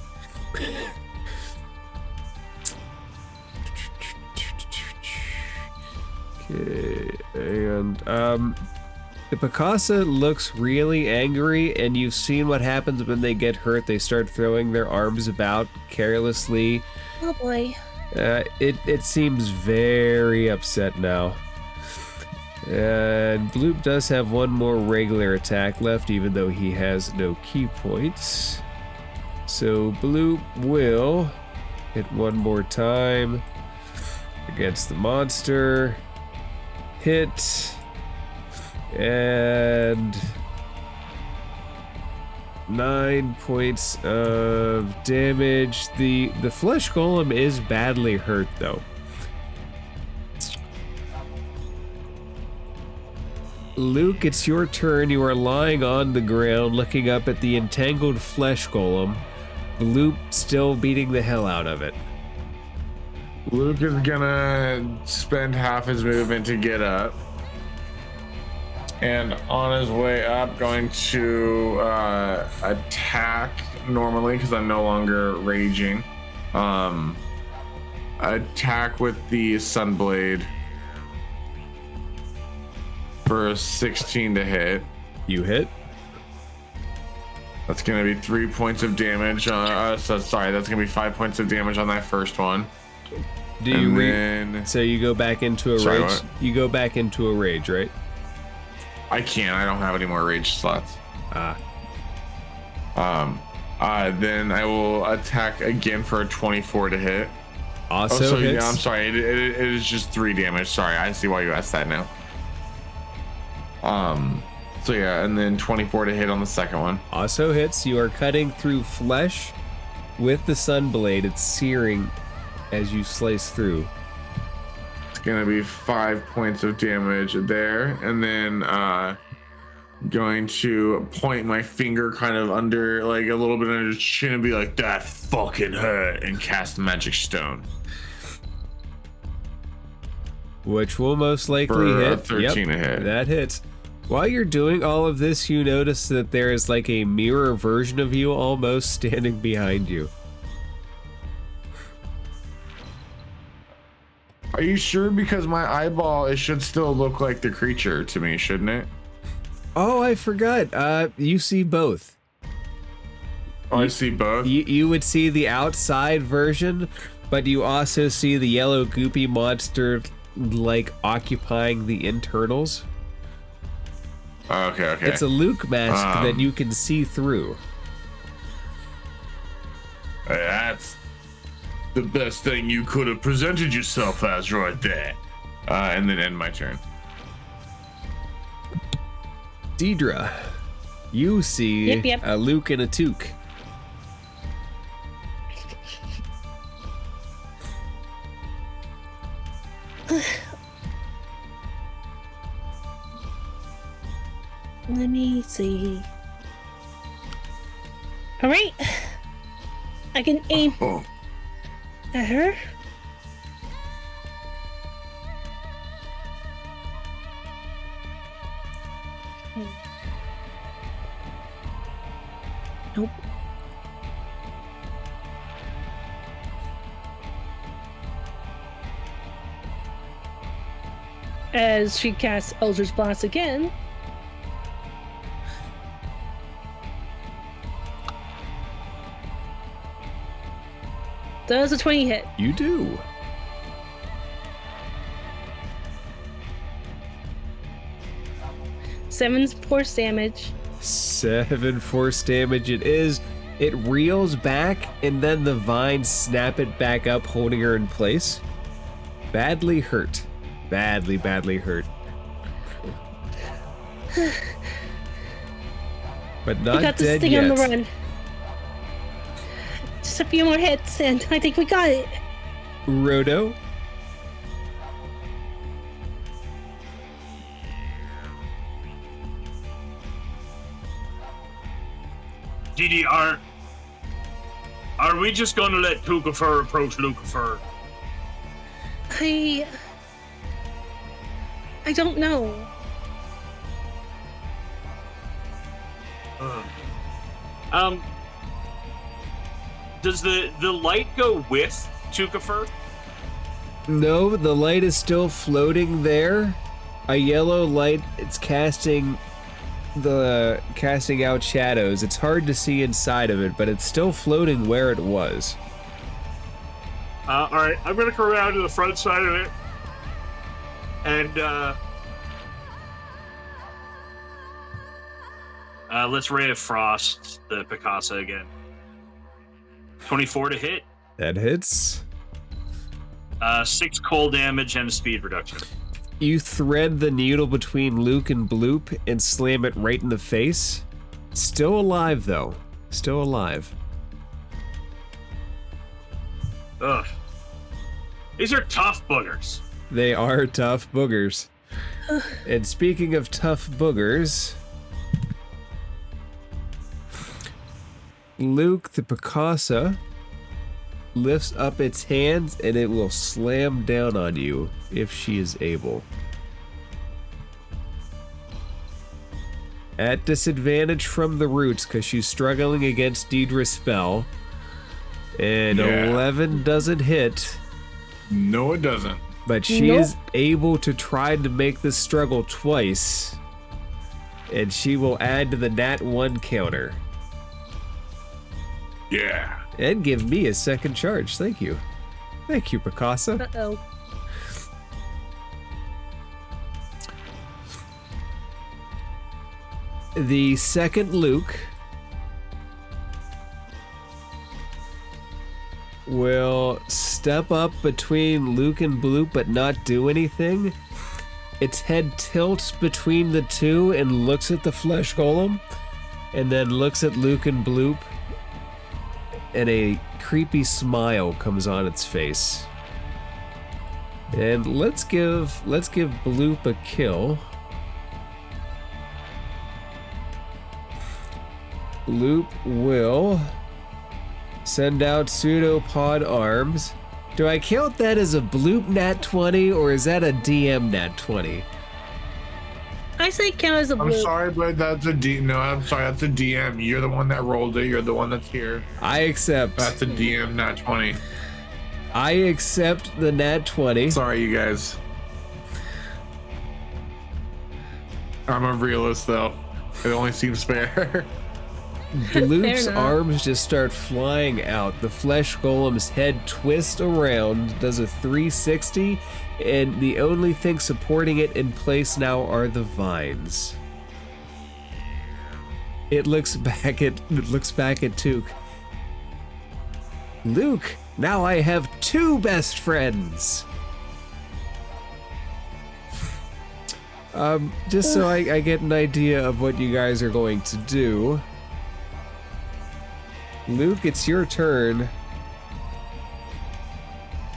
Okay, and the Picasso looks really angry, and you've seen what happens when they get hurt. They start throwing their arms about carelessly. Oh boy. It seems very upset now. And Bloop does have 1 more regular attack left, even though he has no key points. So Bloop will hit 1 more time against the monster. Hit. And 9 points of damage. The flesh golem is badly hurt though. Luke, it's your turn. You are lying on the ground looking up at the entangled flesh golem. Bloop still beating the hell out of it. Luke is gonna spend half his movement to get up. And on his way up, going to attack normally because I'm no longer raging. Attack with the Sunblade for 16 to hit. You hit. That's gonna be 3 points of damage. That's gonna be 5 points of damage on that first one. Do you then so you go back into a Sorry, rage? what? You go back into a rage, right? I can't. I don't have any more rage slots. Then I will attack again for a 24 to hit. Also hits. Yeah, I'm sorry. It is just 3 damage. Sorry, I see why you asked that now. So yeah, and then 24 to hit on the second one. Also hits. You are cutting through flesh with the Sunblade. It's searing as you slice through. It's gonna be 5 points of damage there, and then going to point my finger kind of under, like a little bit under his chin, and be like, "That fucking hurt," and cast Magic Stone. Which will most likely For hit. 13 Yep, to hit. that hits. While you're doing all of this, you notice that there is like a mirror version of you almost standing behind you. Are you sure? Because my eyeball, it should still look like the creature to me, shouldn't it? Oh, I forgot. You see both. Oh, I see both. You would see the outside version, but you also see the yellow goopy monster like occupying the internals. Okay. It's a Luke mask that you can see through. That's the best thing you could have presented yourself as right there. And then end my turn. Deidre, you see Yep. a Luke and a Took. Let me see. All right. I can aim Oh. at her. Nope. As she casts Eldritch Blast again. Does a 20 hit? You do. Seven force damage. 7 force damage it is. It reels back, and then the vines snap it back up, holding her in place. Badly hurt. Badly hurt. But not We got this dead thing yet. on the run. Just a few more hits, and I think we got it. Rodo. Didi, are we just gonna let Tukafer approach Lucifer? I don't know. Does the light go with Tukafer? No, the light is still floating there. A yellow light, it's casting out shadows. It's hard to see inside of it, but it's still floating where it was. All right, I'm gonna come around to the front side of it, and let's Ray of Frost the Picasa again. 24 to hit. That hits. 6 cold damage and a speed reduction. You thread the needle between Luke and Bloop and slam it right in the face. Still alive, though. Still alive. Ugh. These are tough boogers. They are tough boogers. And speaking of tough boogers, Luke the Picasa lifts up its hands and it will slam down on you if she is able. At disadvantage from the roots because she's struggling against Deidre's spell. And 11 doesn't hit. No, it doesn't. But she is able to try to make this struggle twice. And she will add to the nat 1 counter. Yeah. And give me a second charge. Thank you. Thank you, Picasa. Uh-oh. The second Luke will step up between Luke and Bloop but not do anything. Its head tilts between the two and looks at the flesh golem, and then looks at Luke and Bloop, and a creepy smile comes on its face. And let's give Bloop a kill. Bloop will send out pseudopod arms. Do I count that as a Bloop nat 20 or is that a DM nat 20? I say count as a I'm blue. sorry, but that's a D. No, I'm sorry, that's a DM. You're the one that rolled it. You're the one that's here. I accept. That's a DM, not 20. I accept the nat 20. Sorry, you guys. I'm a realist, though. It only seems fair. Luke's Fair enough. arms just start flying out. The flesh golem's head twists around, does a 360, and the only thing supporting it in place now are the vines. It looks back at Took. Luke, now I have 2 best friends. Just so I get an idea of what you guys are going to do. Luke, it's your turn.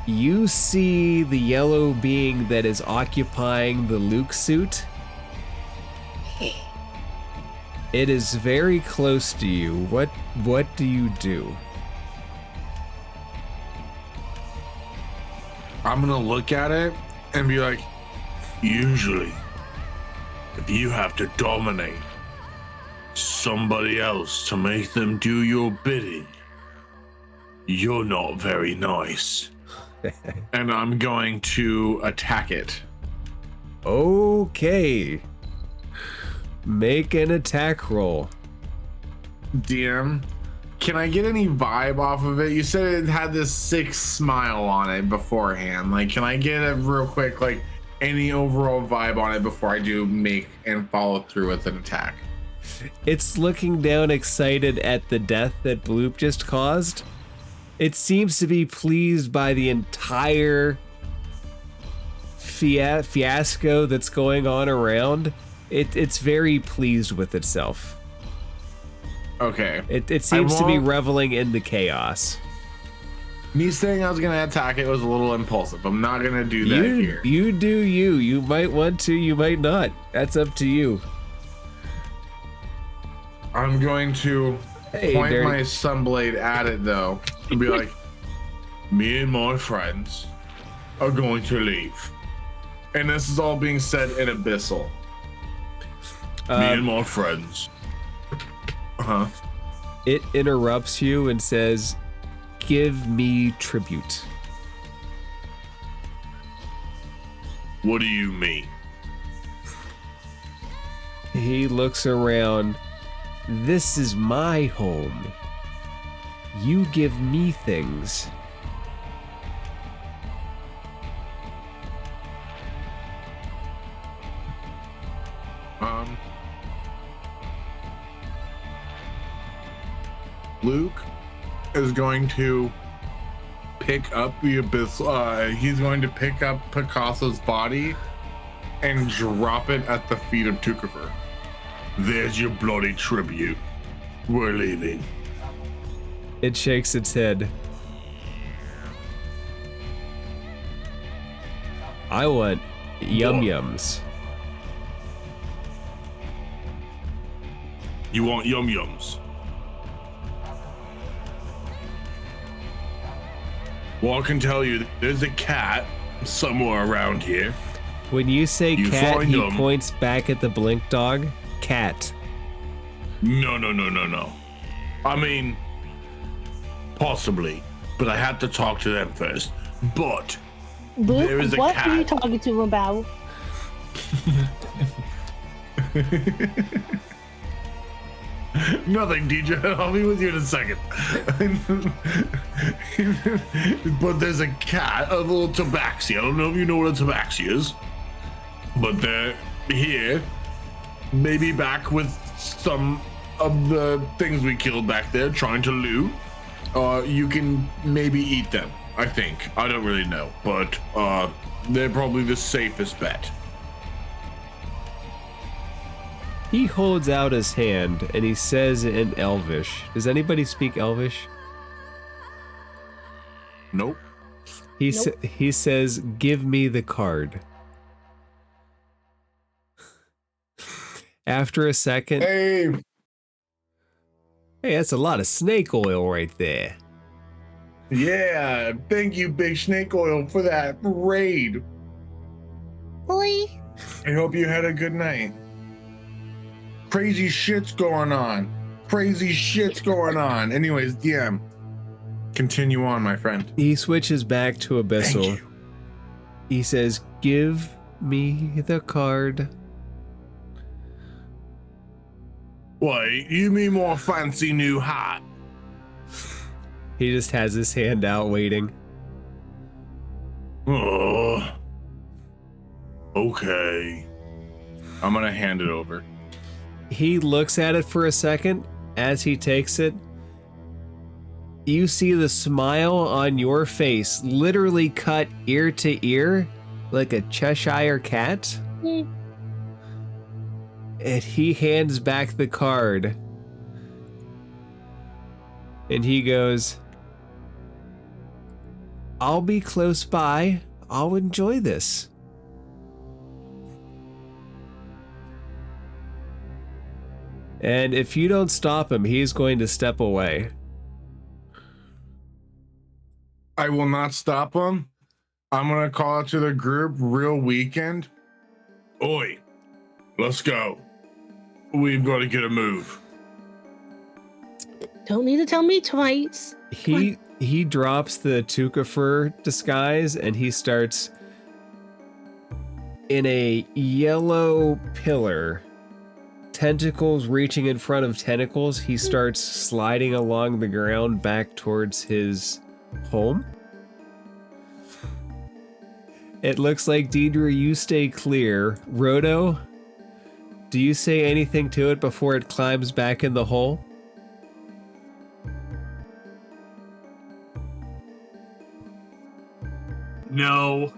You see the yellow being that is occupying the Luke suit. It is very close to you. What do you do? I'm gonna look at it and be like, usually, if you have to dominate somebody else to make them do your bidding, you're not very nice. And I'm going to attack it. Okay. Make an attack roll. DM, can I get any vibe off of it? You said it had this sick smile on it beforehand. Like, can I get a real quick, like, any overall vibe on it before I do make and follow through with an attack? It's looking down excited at the death that Bloop just caused. It seems to be pleased by the entire fiasco that's going on around. It's very pleased with itself. Okay. It seems to be reveling in the chaos. Me saying I was gonna attack it was a little impulsive. I'm not gonna do that here. You do you. You might want to, you might not. That's up to you. I'm going to point Derek. my sunblade at it though and be like, me and my friends are going to leave. And this is all being said in Abyssal. Me and my friends. It interrupts you and says, "Give me tribute." What do you mean? He looks around. This is my home. You give me things. Luke is going to pick up the abyss. He's going to pick up Picasso's body and drop it at the feet of Tukifer. There's your bloody tribute. We're leaving. It shakes its head. I want yum-yums. You want yum-yums? Well, I can tell you, there's a cat somewhere around here. When you say You cat, find he them. points back at the blink dog. Cat. No. I mean, possibly, but I had to talk to them first. But Luke, there is a what cat. are you talking to him about? Nothing, DJ. I'll be with you in a second. But there's a cat, a little tabaxi. I don't know if you know what a tabaxi is, but they're here. Maybe back with some of the things we killed back there, trying to loot. You can maybe eat them, I think. I don't really know, but they're probably the safest bet. He holds out his hand and he says in Elvish. Does anybody speak Elvish? Nope. He Nope. he says, "Give me the card." After a second, Hey, hey, that's a lot of snake oil right there. yeah, thank you, Big Snake Oil, for that raid. Boy. I hope you had a good night. crazy shit's going on. Crazy shit's going on. Anyways, DM, continue on, my friend. He switches back to Abyssal. Thank you. He says, "Give me the card." Wait, you mean my fancy new hat? He just has his hand out waiting. Oh, okay. I'm gonna hand it over. He looks at it for a second. As he takes it, you see the smile on your face literally cut ear to ear like a Cheshire cat. Mm. And he hands back the card. And he goes, "I'll be close by. I'll enjoy this." And if you don't stop him, he's going to step away. I will not stop him. I'm gonna call out to the group real weekend. Oi, let's go. We've got to get a move. Don't need to tell me twice. He drops the Tukafur disguise and he starts in a yellow pillar. Tentacles reaching in front of tentacles, he starts sliding along the ground back towards his home. It looks like, Deidre, you stay clear. Roto, do you say anything to it before it climbs back in the hole? No.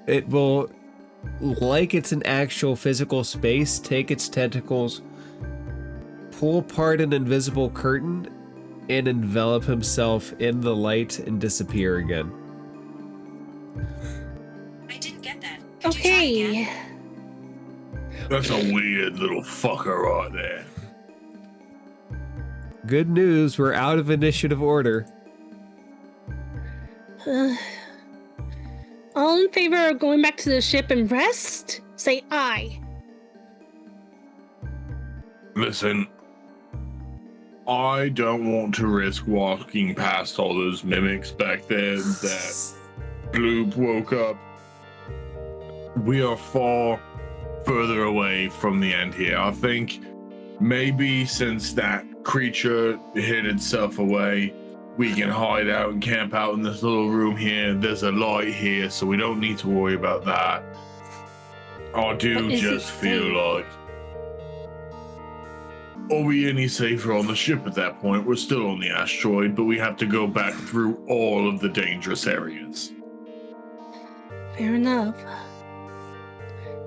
It will, like it's an actual physical space, take its tentacles, pull apart an invisible curtain, and envelop himself in the light and disappear again. I didn't get that. Could you try again? Okay. That's a weird little fucker right there. Good news, we're out of initiative order. All in favor of going back to the ship and rest? Say aye. Listen, I don't want to risk walking past all those mimics back there that Bloop woke up. We are far further away from the end here. I think maybe since that creature hid itself away, we can hide out and camp out in this little room here. There's a light here, so we don't need to worry about that. I do But is it just feel safe? like, are we any safer on the ship at that point? We're still on the asteroid, but we have to go back through all of the dangerous areas. Fair enough.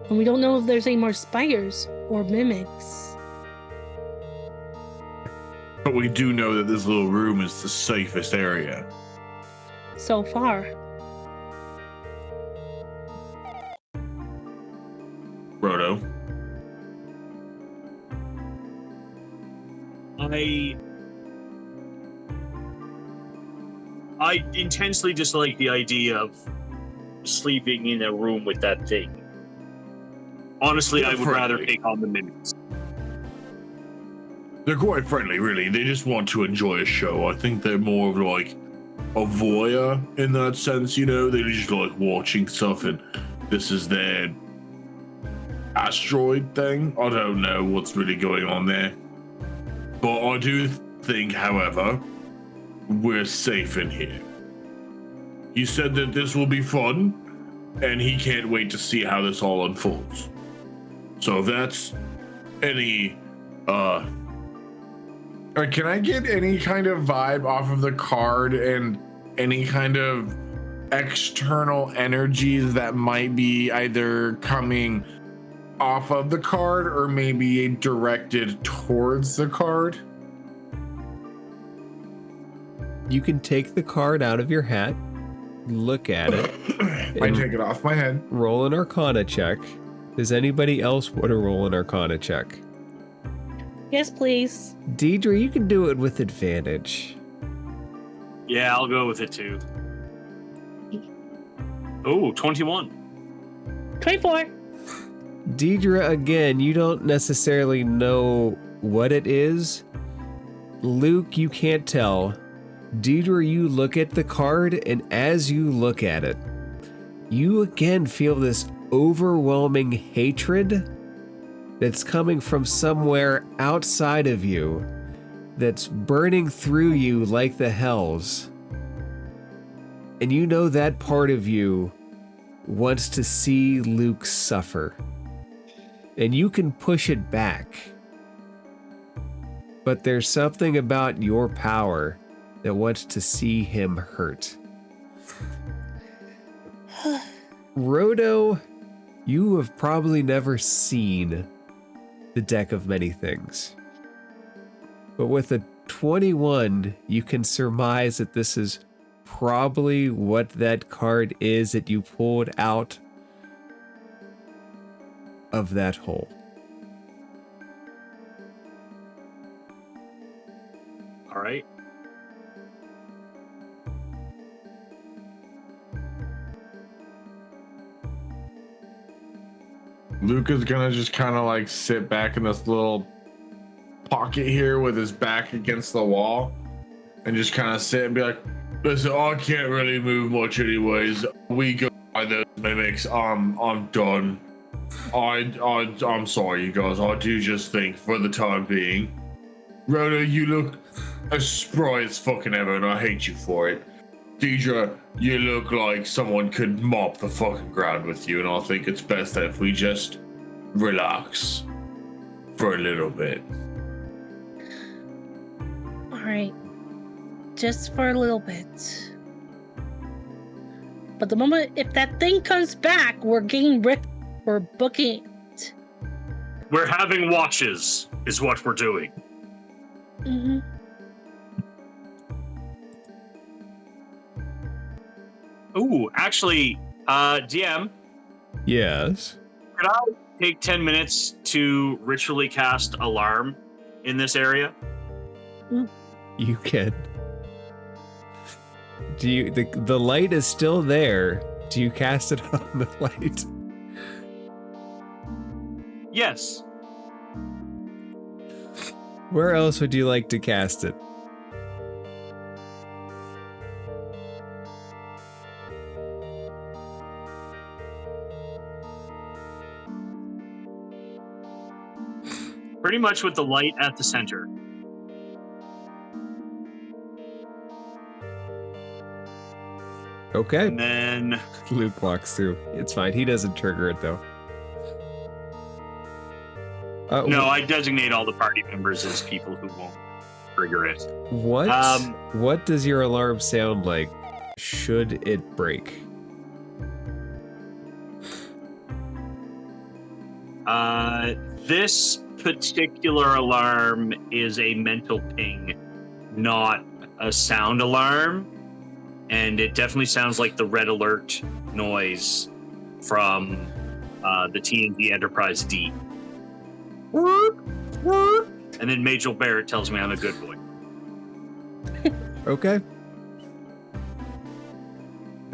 And we don't know if there's any more spiders or mimics. But we do know that this little room is the safest area. So far. Roto. I intensely dislike the idea of sleeping in a room with that thing. Honestly, I would rather take on the mimics. They're quite friendly, really. They just want to enjoy a show. I think they're more of like a voyeur in that sense, you know? They just like watching stuff and this is their asteroid thing. I don't know what's really going on there. But I do think, however, we're safe in here. He said that this will be fun, and he can't wait to see how this all unfolds. So if that's any, can I get any kind of vibe off of the card and any kind of external energies that might be either coming off of the card or maybe directed towards the card? You can take the card out of your hat, look at it, I take it off my head. roll an Arcana check. Does anybody else want to roll an Arcana check? Yes, please. Deidre, you can do it with advantage. Yeah, I'll go with it too. Oh, 21. 24. Deidre, again, you don't necessarily know what it is. Luke, you can't tell. Deidre, you look at the card, and as you look at it, you again feel this overwhelming hatred that's coming from somewhere outside of you, that's burning through you like the hells. And you know that part of you wants to see Luke suffer. And you can push it back. But there's something about your power that wants to see him hurt. Rodo, you have probably never seen the deck of many things. But with a 21, you can surmise that this is probably what that card is that you pulled out of that hole. All right. Luke is gonna just kind of like sit back in this little pocket here with his back against the wall and just kind of sit and be like, listen, I can't really move much anyways. We go by those mimics. I'm done. I'm sorry, you guys. I do just think for the time being, Rhoda, you look as spry as fucking ever, and I hate you for it. Deidre, you look like someone could mop the fucking ground with you, and I think it's best that if we just relax for a little bit. All right. Just for a little bit. But the moment, if that thing comes back, we're booking it. We're having watches, is what we're doing. Mm-hmm. Ooh, actually, DM, Yes. could I take 10 minutes to ritually cast Alarm in this area? You can. Do you the light is still there? Do you cast it on the light? Yes. Where else would you like to cast it? Pretty much with the light at the center. Okay. And then Luke walks through. It's fine. He doesn't trigger it though. no, I designate all the party members as people who won't trigger it. What does your alarm sound like? Should it break? This particular alarm is a mental ping, not a sound alarm. And it definitely sounds like the red alert noise from the TNT Enterprise D. And then Majel Barrett tells me I'm a good boy. Okay.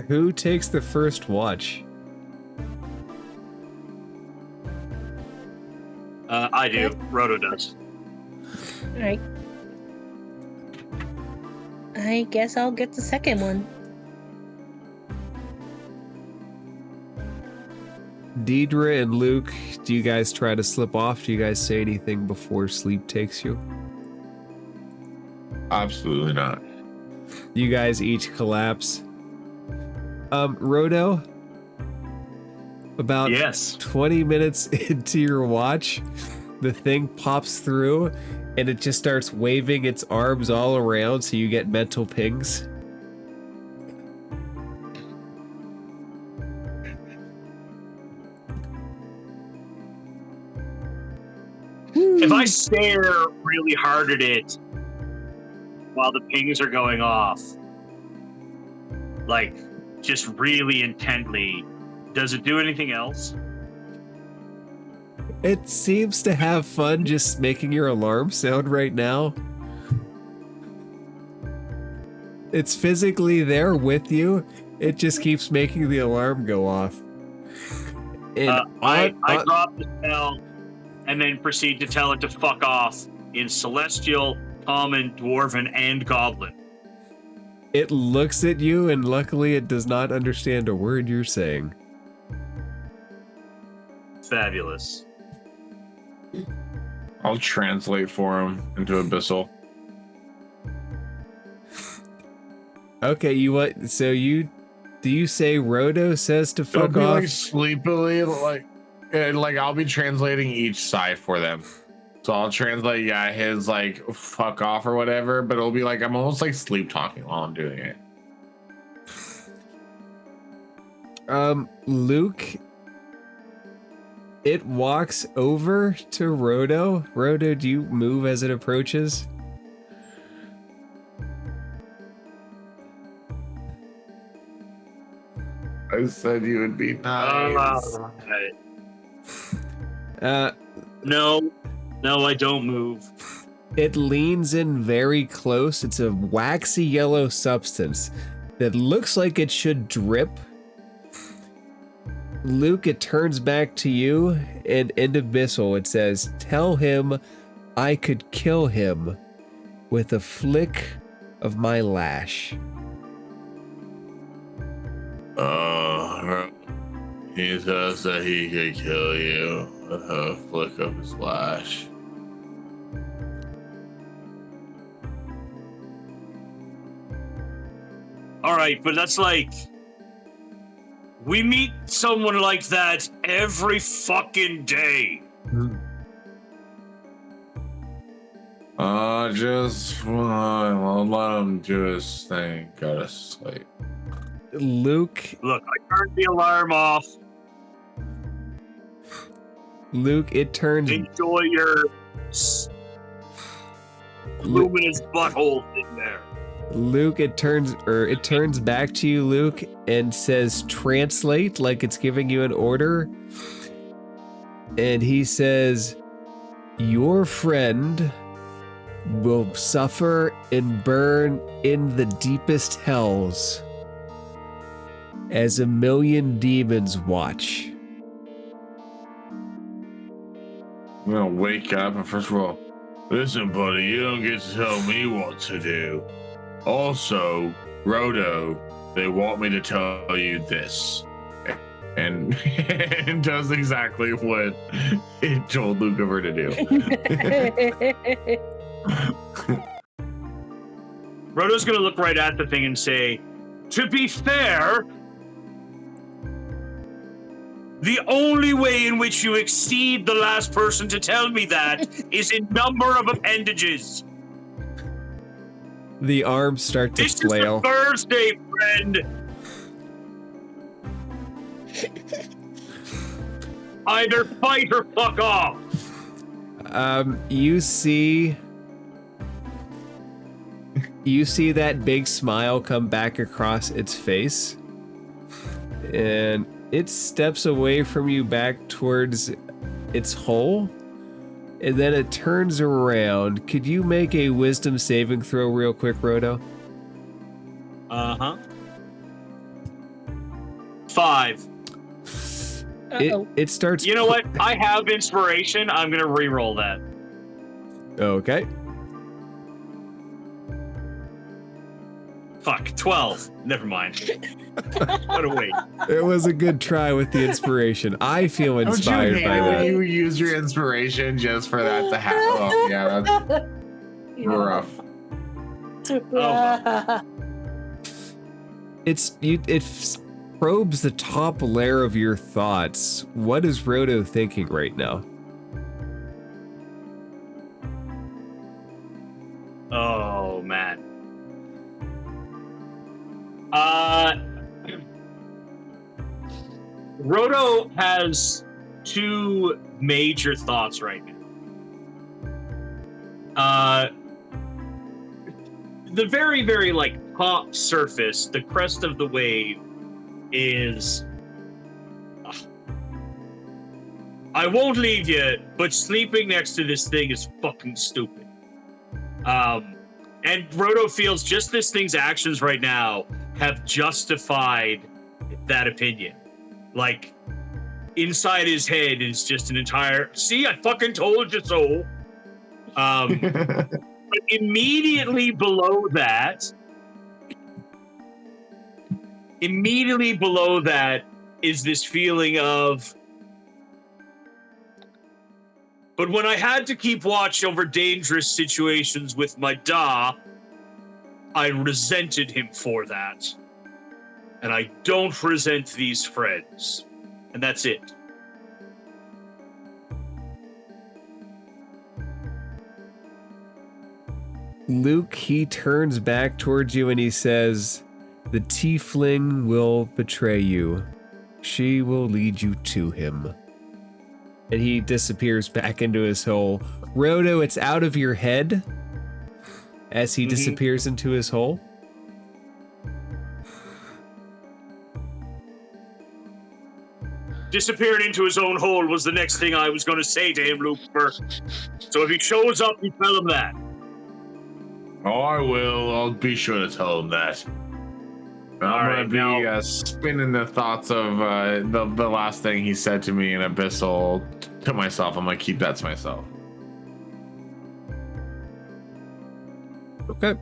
Who takes the first watch? I do. Roto does. All right. I guess I'll get the second one. Deidre and Luke, do you guys try to slip off? Do you guys say anything before sleep takes you? Absolutely not. You guys each collapse. Rodo, about Yes. 20 minutes into your watch, the thing pops through and it just starts waving its arms all around so you get mental pings. If I stare really hard at it while the pings are going off, like just really intently, does it do anything else? It seems to have fun just making your alarm sound right now. It's physically there with you. It just keeps making the alarm go off. And I drop the spell and then proceed to tell it to fuck off in Celestial, Common, Dwarven, and Goblin. it looks at you, and luckily it does not understand a word you're saying. Fabulous. I'll translate for him into Abyssal. Okay, you what? So do you say Rodo says to It'll fuck be off? like sleepily, like I'll be translating each side for them. So I'll translate, his like fuck off or whatever, but it'll be like I'm almost like sleep talking while I'm doing it. Luke, it walks over to Rodo. Rodo, do you move as it approaches? I said you would be nice. No, I don't move. It leans in very close. It's a waxy yellow substance that looks like it should drip. Luke, it turns back to you, and in Abyssal it says, "Tell him I could kill him with a flick of my lash." He says that he could kill you with a flick of his lash. All right, but that's like, we meet someone like that every fucking day. I'll let him do his thing. Go to sleep. Luke, Look, I turned the alarm off. it turns Enjoy your luminous butthole thing there. Luke, it turns back to you, Luke, and says translate like it's giving you an order. And he says, "Your friend will suffer and burn in the deepest hells as a million demons watch." I'm gonna wake up and first of all, listen, buddy, you don't get to tell me what to do. Also, Rodo, they want me to tell you this. And it does exactly what it told Lucifer to do. Roto's gonna look right at the thing and say, "To be fair, the only way in which you exceed the last person to tell me that is in number of appendages. The arms start to This flail. is a Thursday, friend. Either fight or fuck off." You see that big smile come back across its face, and it steps away from you back towards its hole, and then it turns around. Could you make a wisdom saving throw real quick, Rodo? 5. It starts. You know what? I have inspiration. I'm gonna re-roll that. Okay. Fuck, 12. Never mind. What a wait. It was a good try with the inspiration. I feel Don't you inspired hate by when that. you use your inspiration just for that to happen? Oh, yeah, that's rough. It probes the top layer of your thoughts. What is Rodo thinking right now? Oh, man. Rodo has 2 major thoughts right now. The very, very, like, top surface, the crest of the wave is... I won't leave you, but sleeping next to this thing is fucking stupid. And Rodo feels just this thing's actions right now have justified that opinion. Like, inside his head is just an entire. See, I fucking told you so. But immediately below that is this feeling of. But when I had to keep watch over dangerous situations with my Da, I resented him for that. And I don't resent these friends. And that's it. Luke, he turns back towards you and he says, "The tiefling will betray you. She will lead you to him." And he disappears back into his hole. Roto, it's out of your head as he disappears into his hole. Disappeared into his own hole was the next thing I was going to say to him, Lucifer. So if he shows up, you tell him that. Oh, I will. I'll be sure to tell him that. I'm gonna be spinning the thoughts of the last thing he said to me in Abyssal to myself. I'm gonna keep that to myself. Okay.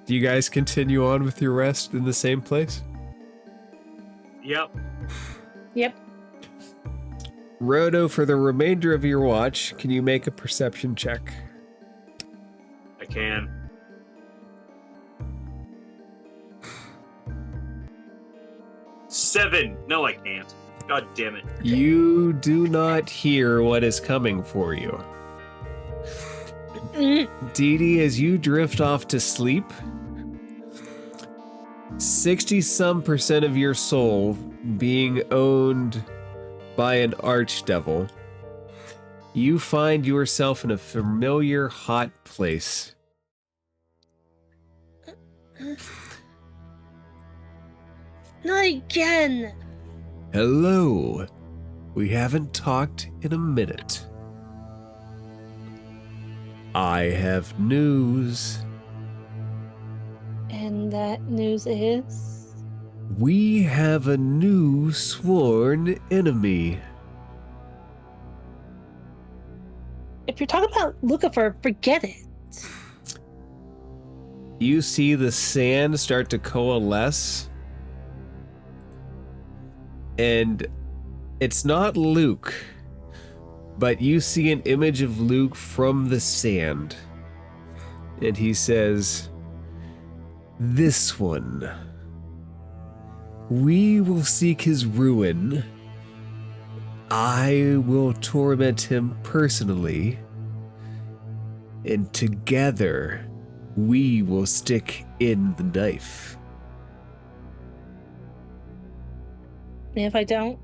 Do you guys continue on with your rest in the same place? Yep. Roto, for the remainder of your watch, can you make a perception check? I can. Seven. No, I can't. God damn it. You do not hear what is coming for you. Dee Dee, as you drift off to sleep, 60-some% of your soul being owned by an archdevil, you find yourself in a familiar hot place. Not again. Hello. We haven't talked in a minute. I have news. And that news is? We have a new sworn enemy. If you're talking about Lucifer, forget it. You see the sand start to coalesce. And it's not Luke, but you see an image of Luke from the sand. And he says, "This one. We will seek his ruin. I will torment him personally. And together, we will stick in the knife." And if I don't?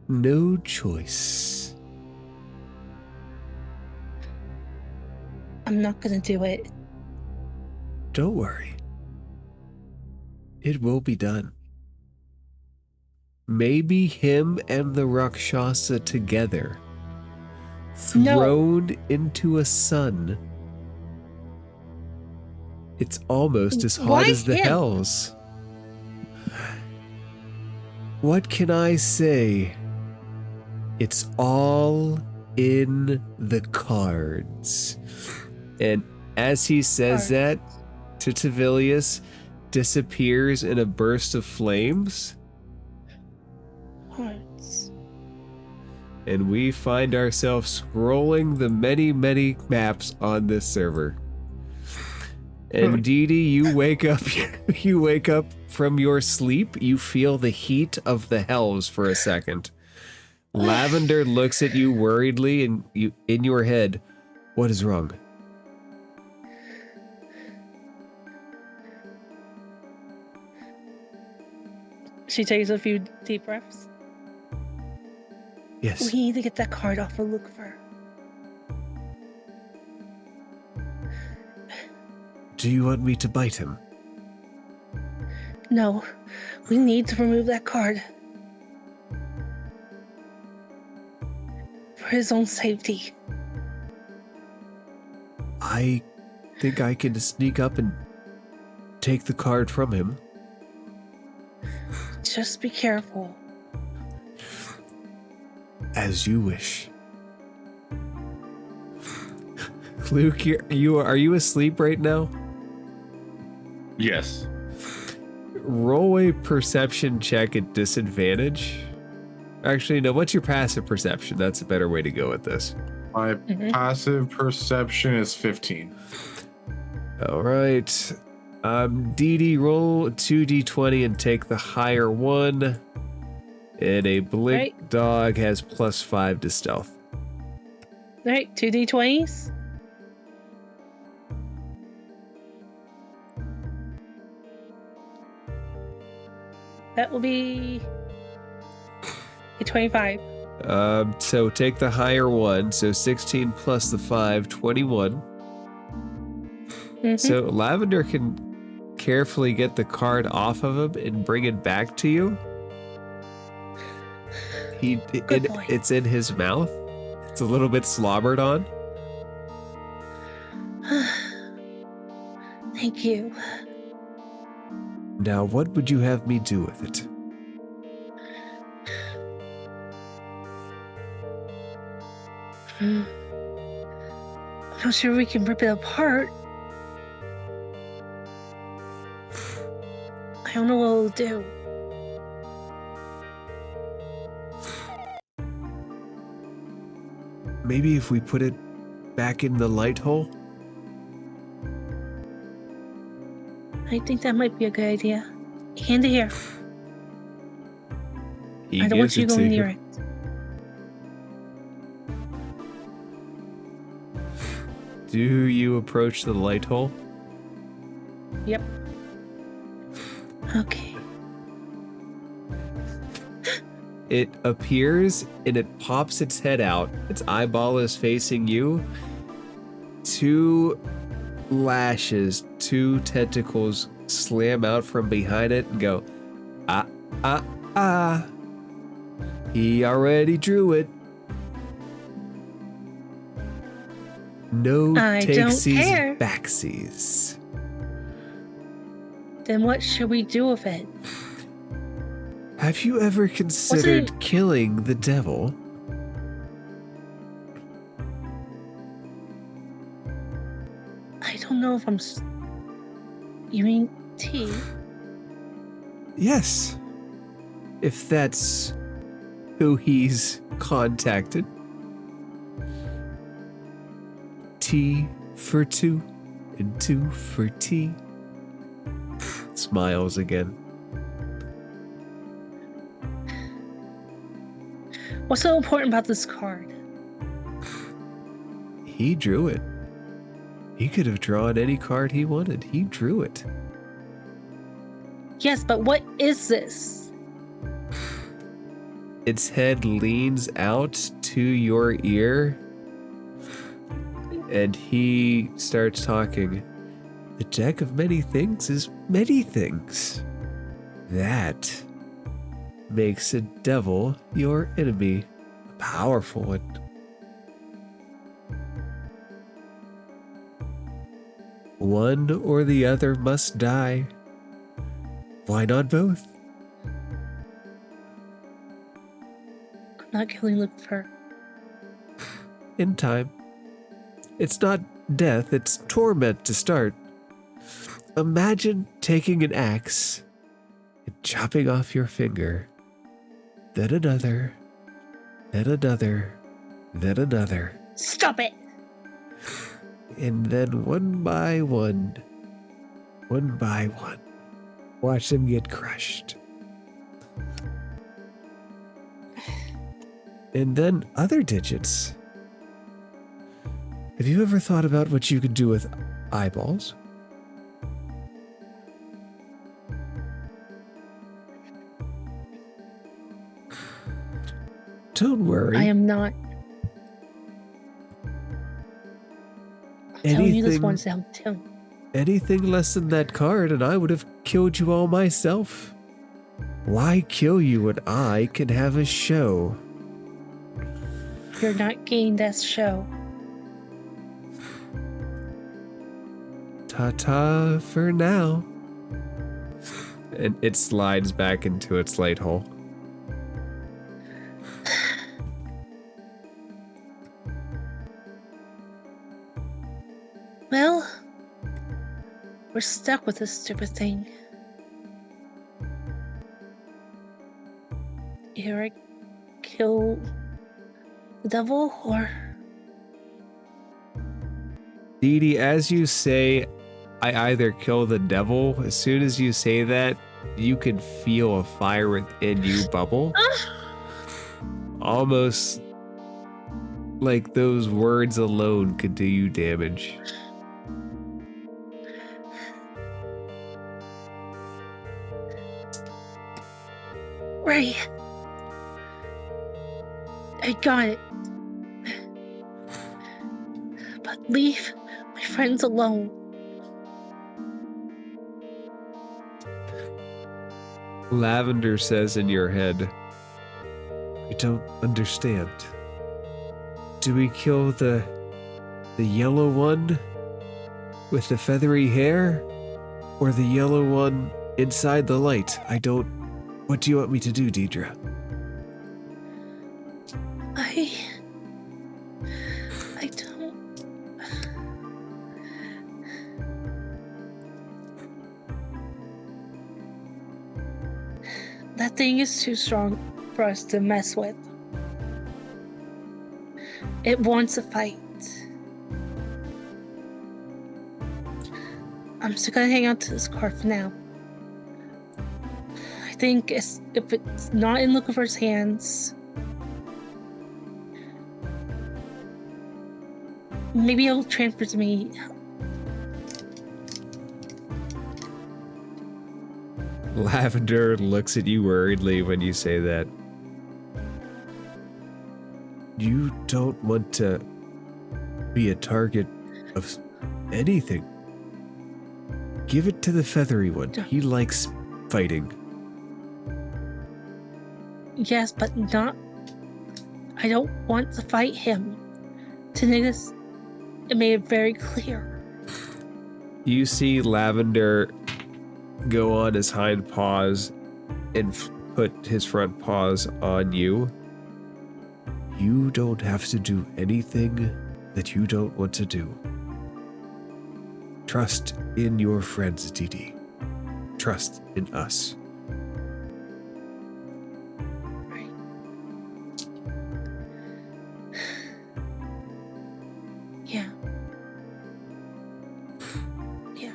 No choice. I'm not gonna do it. Don't worry. It will be done. Maybe him and the Rakshasa together, thrown into a sun. It's almost as hot Why as the him? hells. What can I say? It's all in the cards. And as he says that, Titavilius disappears in a burst of flames. Hearts. And we find ourselves scrolling the many, many maps on this server. And Dee Dee, you wake up from your sleep. You feel the heat of the hells for a second. Lavender looks at you worriedly, and you, in your head, what is wrong? She takes a few deep breaths. Yes. We need to get that card off of Lucifer. Do you want me to bite him? No, we need to remove that card. For his own safety. I think I can sneak up and take the card from him. Just be careful. As you wish. Luke, are you asleep right now? Yes. Roll a perception check at disadvantage. Actually, no, what's your passive perception? That's a better way to go with this. My passive perception is 15. All right. Dee Dee, roll 2d20 and take the higher one. And a blink dog has +5 to stealth. All right, 2d20s. That will be a 25. So take the higher one. So 16 plus the 5, 21. So Lavender can carefully get the card off of him and bring it back to you. It's in his mouth. It's a little bit slobbered on. Thank you. Now, what would you have me do with it? I'm not sure we can rip it apart. I don't know what it'll do. Maybe if we put it back in the light hole? I think that might be a good idea. Hand it here. I don't want you going near it. Do you approach the light hole? Yep. Okay. It appears and it pops its head out. Its eyeball is facing you. 2 lashes, 2 tentacles slam out from behind it and go, ah, ah, ah. He already drew it. No takesies, backsies. Then what should we do with it? Have you ever considered killing the devil? I don't know if I'm... You mean tea? Yes. If that's who he's contacted. Tea for 2 and 2 for tea. Smiles again. What's so important about this card? He drew it. He could have drawn any card he wanted. He drew it. Yes, but what is this? Its head leans out to your ear, and he starts talking. The deck of many things is many things. That makes a devil your enemy, a powerful one. One or the other must die. Why not both? I'm not killing Lucifer. In time. It's not death, it's torment to start. Imagine taking an axe and chopping off your finger, then another, then another, then another. Stop it! And then one by one, watch them get crushed. And then other digits. Have you ever thought about what you could do with eyeballs? Don't worry. I am not. I'm telling you this once, I'm telling you. Anything less than that card and I would have killed you all myself. Why kill you when I can have a show? You're not getting that show. Ta-ta for now. And it slides back into its light hole. Well, we're stuck with this stupid thing. Either I kill the devil or... Dee Dee, as you say, I either kill the devil, as soon as you say that, you can feel a fire within you bubble. Almost like those words alone could do you damage. Right. I got it. But leave my friends alone. Lavender says in your head, I don't understand. Do we kill the yellow one with the feathery hair? Or the yellow one inside the light? What do you want me to do, Deidre? I don't... That thing is too strong for us to mess with. It wants a fight. I'm just gonna hang out to this car for now. I think if it's not in Lucifer's hands, maybe it'll transfer to me. Lavender looks at you worriedly when you say that. You don't want to be a target of anything. Give it to the feathery one. He likes fighting. Yes, but not... I don't want to fight him. Tanigas, it made it very clear. You see Lavender go on his hind paws and put his front paws on you. You don't have to do anything that you don't want to do. Trust in your friends, Dee Dee. Trust in us. Right. Yeah. Yeah.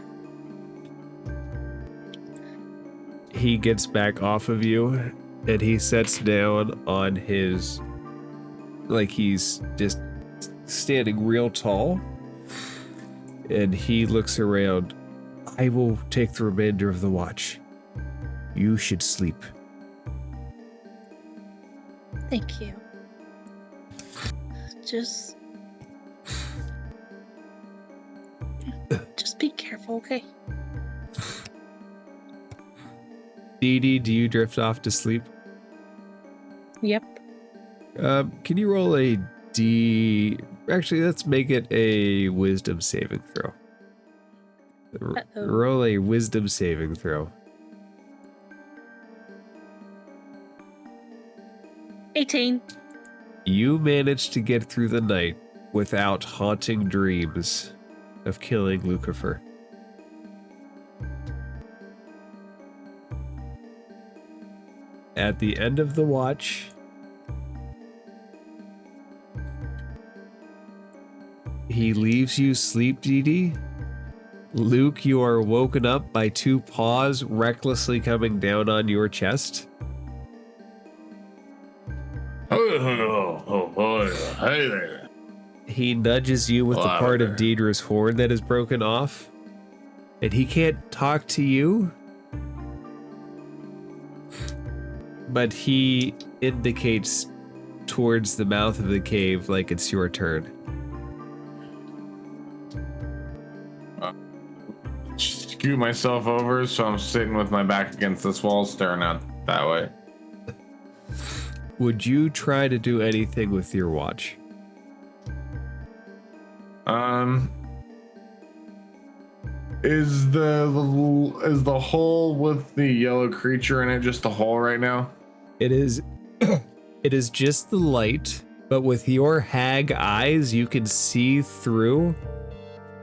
He gets back off of you and he sits down on his, like he's just standing real tall, and he looks around. I will take the remainder of the watch. You should sleep. Thank you. Just be careful, okay? Dee Dee, do you drift off to sleep? Yep. Can you roll a D? Actually, let's make it a wisdom saving throw. Uh-oh. Roll a wisdom saving throw. 18. You managed to get through the night without haunting dreams of killing Lucifer. At the end of the watch, he leaves you sleep, Dee Dee. Luke, you are woken up by two paws recklessly coming down on your chest. Hey there. He nudges you with the part of Deidre's horn that is broken off. And he can't talk to you, but he indicates towards the mouth of the cave like it's your turn. Scoot myself over so I'm sitting with my back against this wall, staring out that way. Would you try to do anything with your watch? Is the hole with the yellow creature in it just a hole right now? It is it is just the light, but with your hag eyes you can see through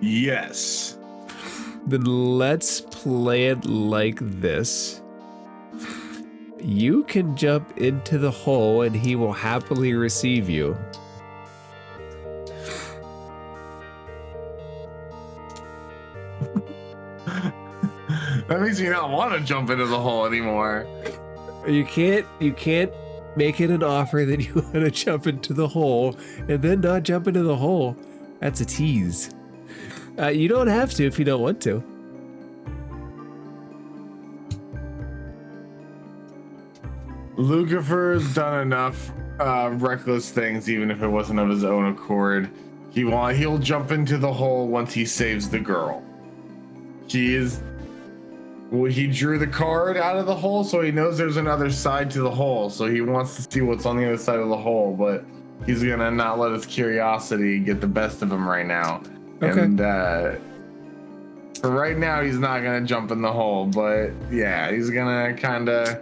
Yes. Then let's play it like this. You can jump into the hole and he will happily receive you. That makes me not want to jump into the hole anymore. You can't make it an offer that you want to jump into the hole and then not jump into the hole. That's a tease. You don't have to if you don't want to. Lucifer's done enough reckless things, even if it wasn't of his own accord. He'll jump into the hole once he saves the girl. He drew the card out of the hole, so he knows there's another side to the hole. So he wants to see what's on the other side of the hole, but he's gonna not let his curiosity get the best of him right now. Okay. And for right now, he's not gonna jump in the hole, but yeah, he's gonna kind of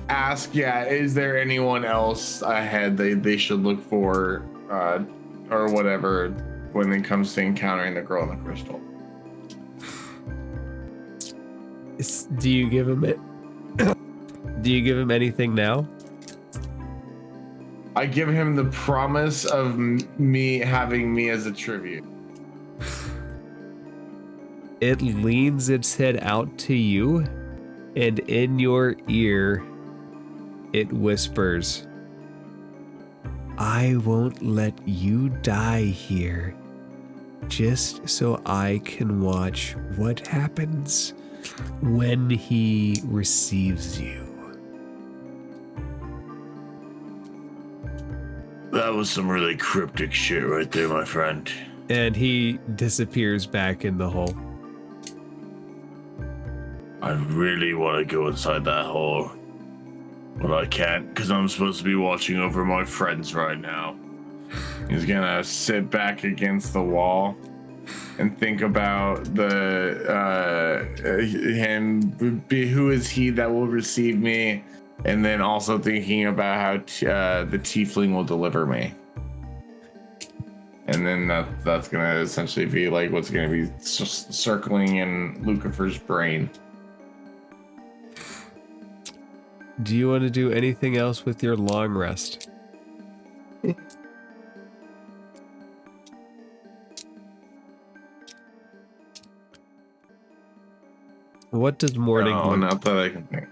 ask, is there anyone else ahead they should look for, or whatever, when it comes to encountering the girl in the crystal. Do you give him it? Do you give him anything now? I give him the promise of me having me as a tribute. It leans its head out to you, and in your ear, it whispers, "I won't let you die here, just so I can watch what happens when he receives you." That was some really cryptic shit right there, my friend. And he disappears back in the hole. I really want to go inside that hole, but I can't because I'm supposed to be watching over my friends right now. He's gonna sit back against the wall and think about who is he that will receive me, and then also thinking about how the tiefling will deliver me. And then that's gonna essentially be like what's gonna be circling in Lucifer's brain. Do you want to do anything else with your long rest? What does morning look? Not that I can think.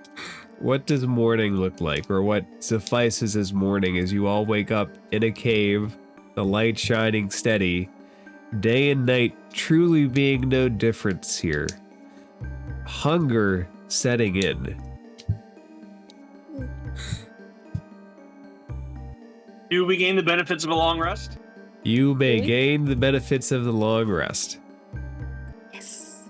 What does morning look like, or what suffices as morning as you all wake up in a cave, the light shining steady, day and night truly being no difference here. Hunger setting in. Do we gain the benefits of a long rest? You may Really? gain the benefits of the long rest. Yes.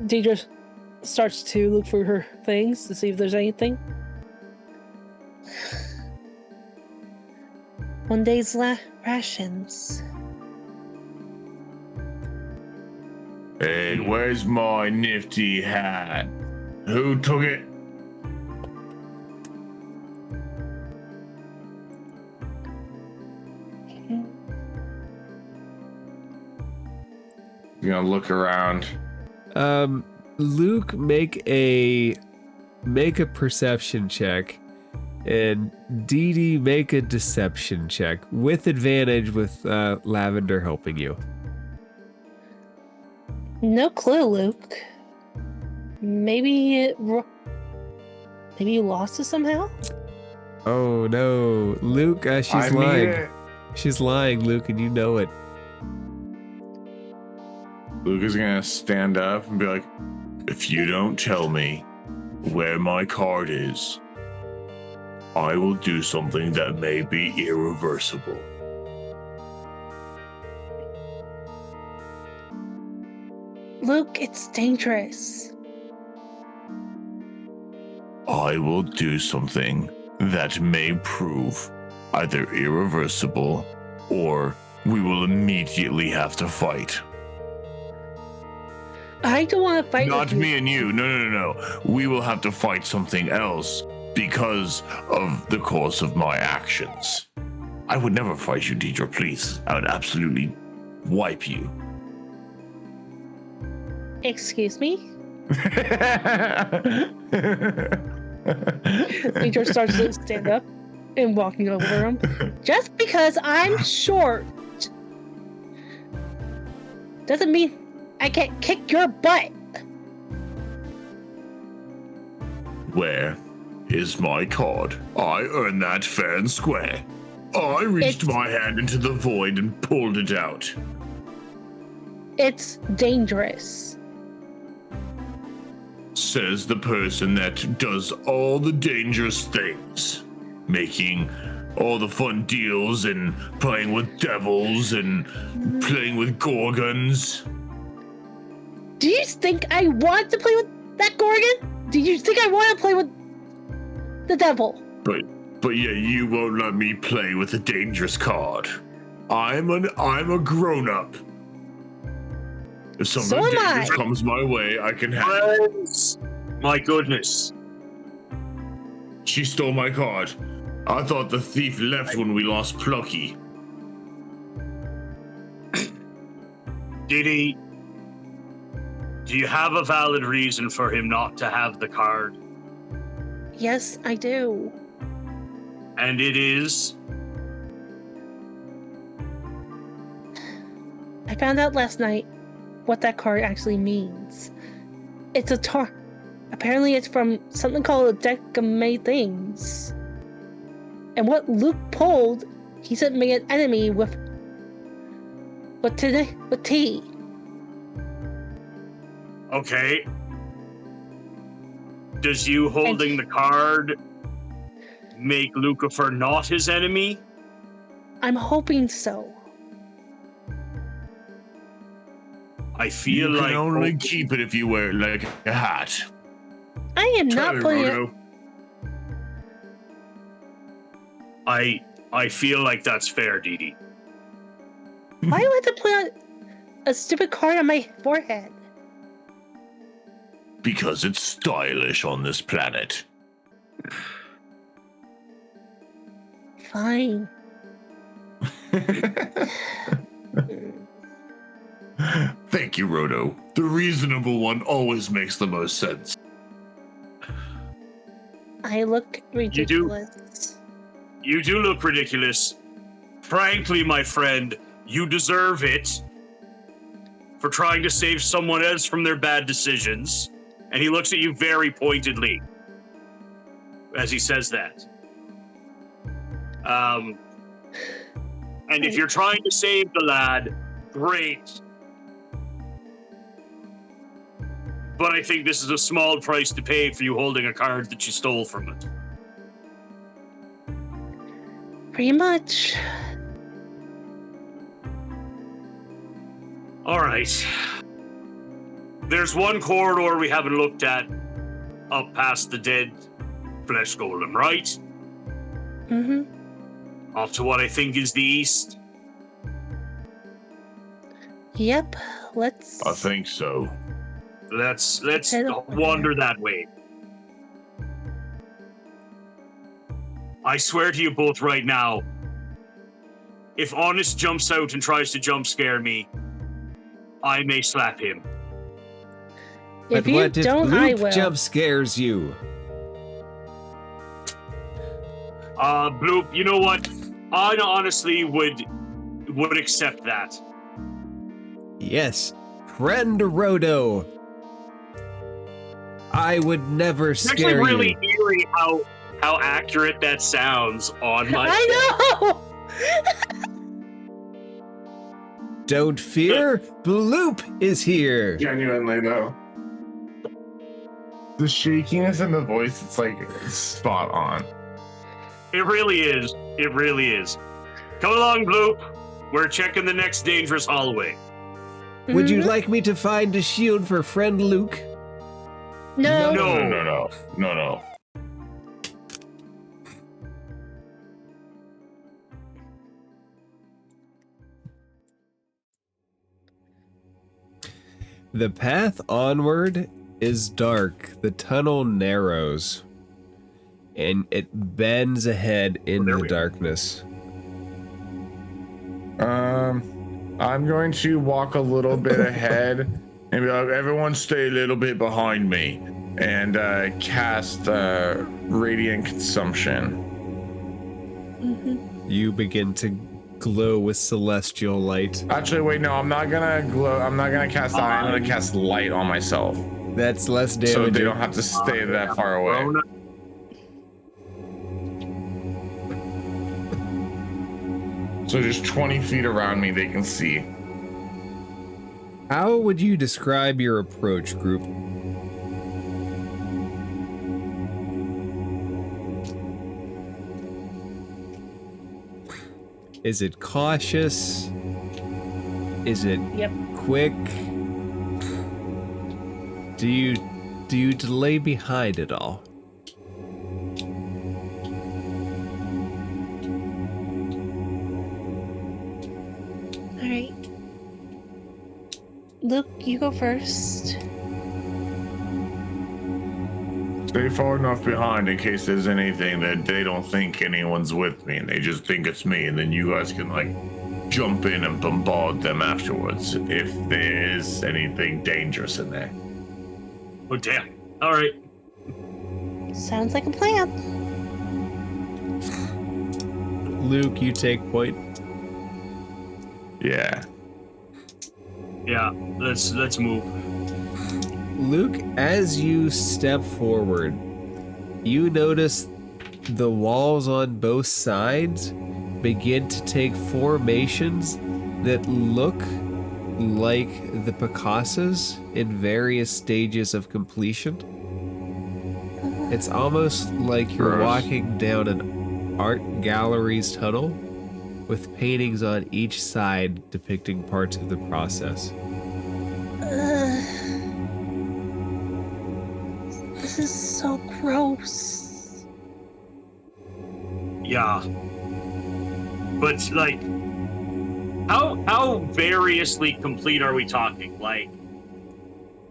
Deidre starts to look for her things to see if there's anything. One day's rations. Hey, where's my nifty hat? Who took it? You're gonna look around. Luke, make a perception check, and Dee Dee, make a deception check with advantage, with Lavender helping you. No clue, Luke. Maybe you lost it somehow? Oh no, Luke, she's I lying. need it. She's lying, Luke, and you know it. Luke is gonna stand up and be like, If you don't tell me where my card is, I will do something that may be irreversible. Luke, it's dangerous. I will do something that may prove either irreversible or we will immediately have to fight. I don't want to fight Not with me you. and you. No. We will have to fight something else because of the course of my actions. I would never fight you, Deidre, please. I would absolutely wipe you. Excuse me? Major starts to stand up and walking over him. Just because I'm short doesn't mean I can't kick your butt. Where is my card? I earned that fair and square. I reached my hand into the void and pulled it out. It's dangerous. Says the person that does all the dangerous things. Making all the fun deals and playing with devils and playing with gorgons. Do you think I want to play with that Gorgon? Do you think I want to play with the devil? But yet you won't let me play with a dangerous card. I'm a grown-up. If something dangerous comes my way, I can have it. My goodness. She stole my card. I thought the thief left when we lost Plucky. Did he? Do you have a valid reason for him not to have the card? Yes, I do. And it is? I found out last night what that card actually means. It's a apparently it's from something called a deck of made things. And what Luke pulled, he said made an enemy with T. Okay. Does you holding the card make Lucifer not his enemy? I'm hoping so. I feel you like can only keep it if you wear it like a hat. I am not putting it. I feel like that's fair, Dee Dee. Why do I have to put a stupid card on my forehead? Because it's stylish on this planet. Fine. Thank you, Roto. The reasonable one always makes the most sense. I look ridiculous. You do look ridiculous. Frankly, my friend, you deserve it for trying to save someone else from their bad decisions. And he looks at you very pointedly as he says that. And if you're trying to save the lad, great. But I think this is a small price to pay for you holding a card that you stole from it. Pretty much. All right. There's one corridor we haven't looked at up past the dead flesh golem, right? Mm-hmm. Off to what I think is the east. Yep. Let's. I think so. Let's head over wander that way. I swear to you both right now, if Honest jumps out and tries to jump scare me, I may slap him. If But you what if don't, I Luke will. jump scares you? Bloop, you know what? I honestly would accept that. Yes, friend Rodo. I would never It's scare actually really you. eerie how accurate that sounds on my. I know. Don't fear, Bloop is here. Genuinely, though. The shakiness in the voice, it's like spot on. It really is. It really is. Come along, Bloop. We're checking the next dangerous hallway. Would you like me to find a shield for friend Luke? No. No. The path onward is dark. The tunnel narrows. And it bends ahead in the darkness. I'm going to walk a little bit ahead and be like, everyone stay a little bit behind me, and cast Radiant Consumption. You begin to glow with celestial light. Actually, wait, no, I'm not gonna glow. I'm not gonna cast eye. I'm gonna cast light on myself. That's less damage. So they don't have to stay that far away. So just 20 feet around me, they can see. How would you describe your approach, group? Is it cautious? Is it quick? Do you delay behind it all? Alright. Luke, you go first. Stay far enough behind in case there's anything that they don't think anyone's with me and they just think it's me, and then you guys can like jump in and bombard them afterwards if there is anything dangerous in there. Oh damn. Alright. Sounds like a plan. Luke, you take point. Yeah. Yeah, let's move. Luke, as you step forward, you notice the walls on both sides begin to take formations that look like the Picassos in various stages of completion. It's almost like you're walking down an art gallery's tunnel with paintings on each side depicting parts of the process. This is so gross. Yeah. But like, how variously complete are we talking? Like,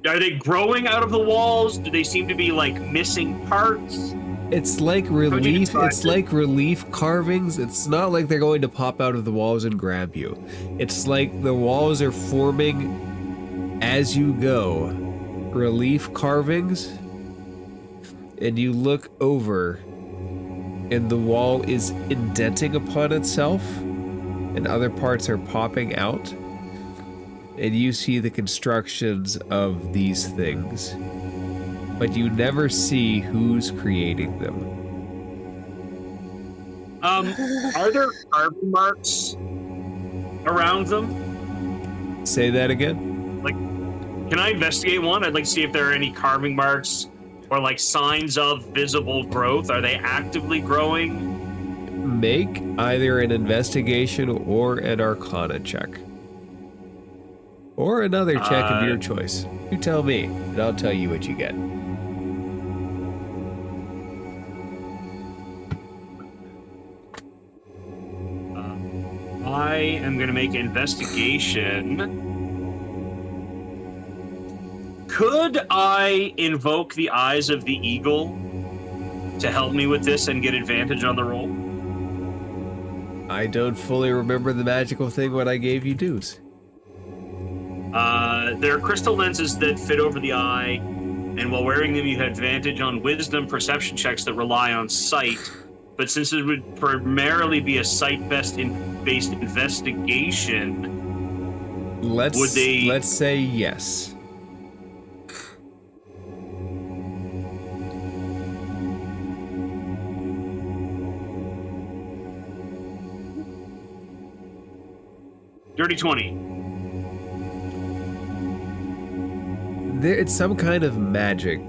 are they growing out of the walls? Do they seem to be like missing parts? It's like relief. It's like relief carvings. It's not like they're going to pop out of the walls and grab you. It's like the walls are forming as you go. Relief carvings. And you look over, and the wall is indenting upon itself, and other parts are popping out. And you see the constructions of these things, but you never see who's creating them. Are there carbon marks around them? Say that again? Like, can I investigate one? I'd like to see if there are any carving marks or like signs of visible growth. Are they actively growing? Make either an investigation or an arcana check. Or another check of your choice. You tell me, and I'll tell you what you get. I am going to make an investigation. Could I invoke the eyes of the eagle to help me with this and get advantage on the roll? I don't fully remember the magical thing when I gave you dues. There are crystal lenses that fit over the eye, and while wearing them, you have advantage on wisdom perception checks that rely on sight. But since it would primarily be a sight-based investigation, let's say yes. Dirty 20. It's some kind of magic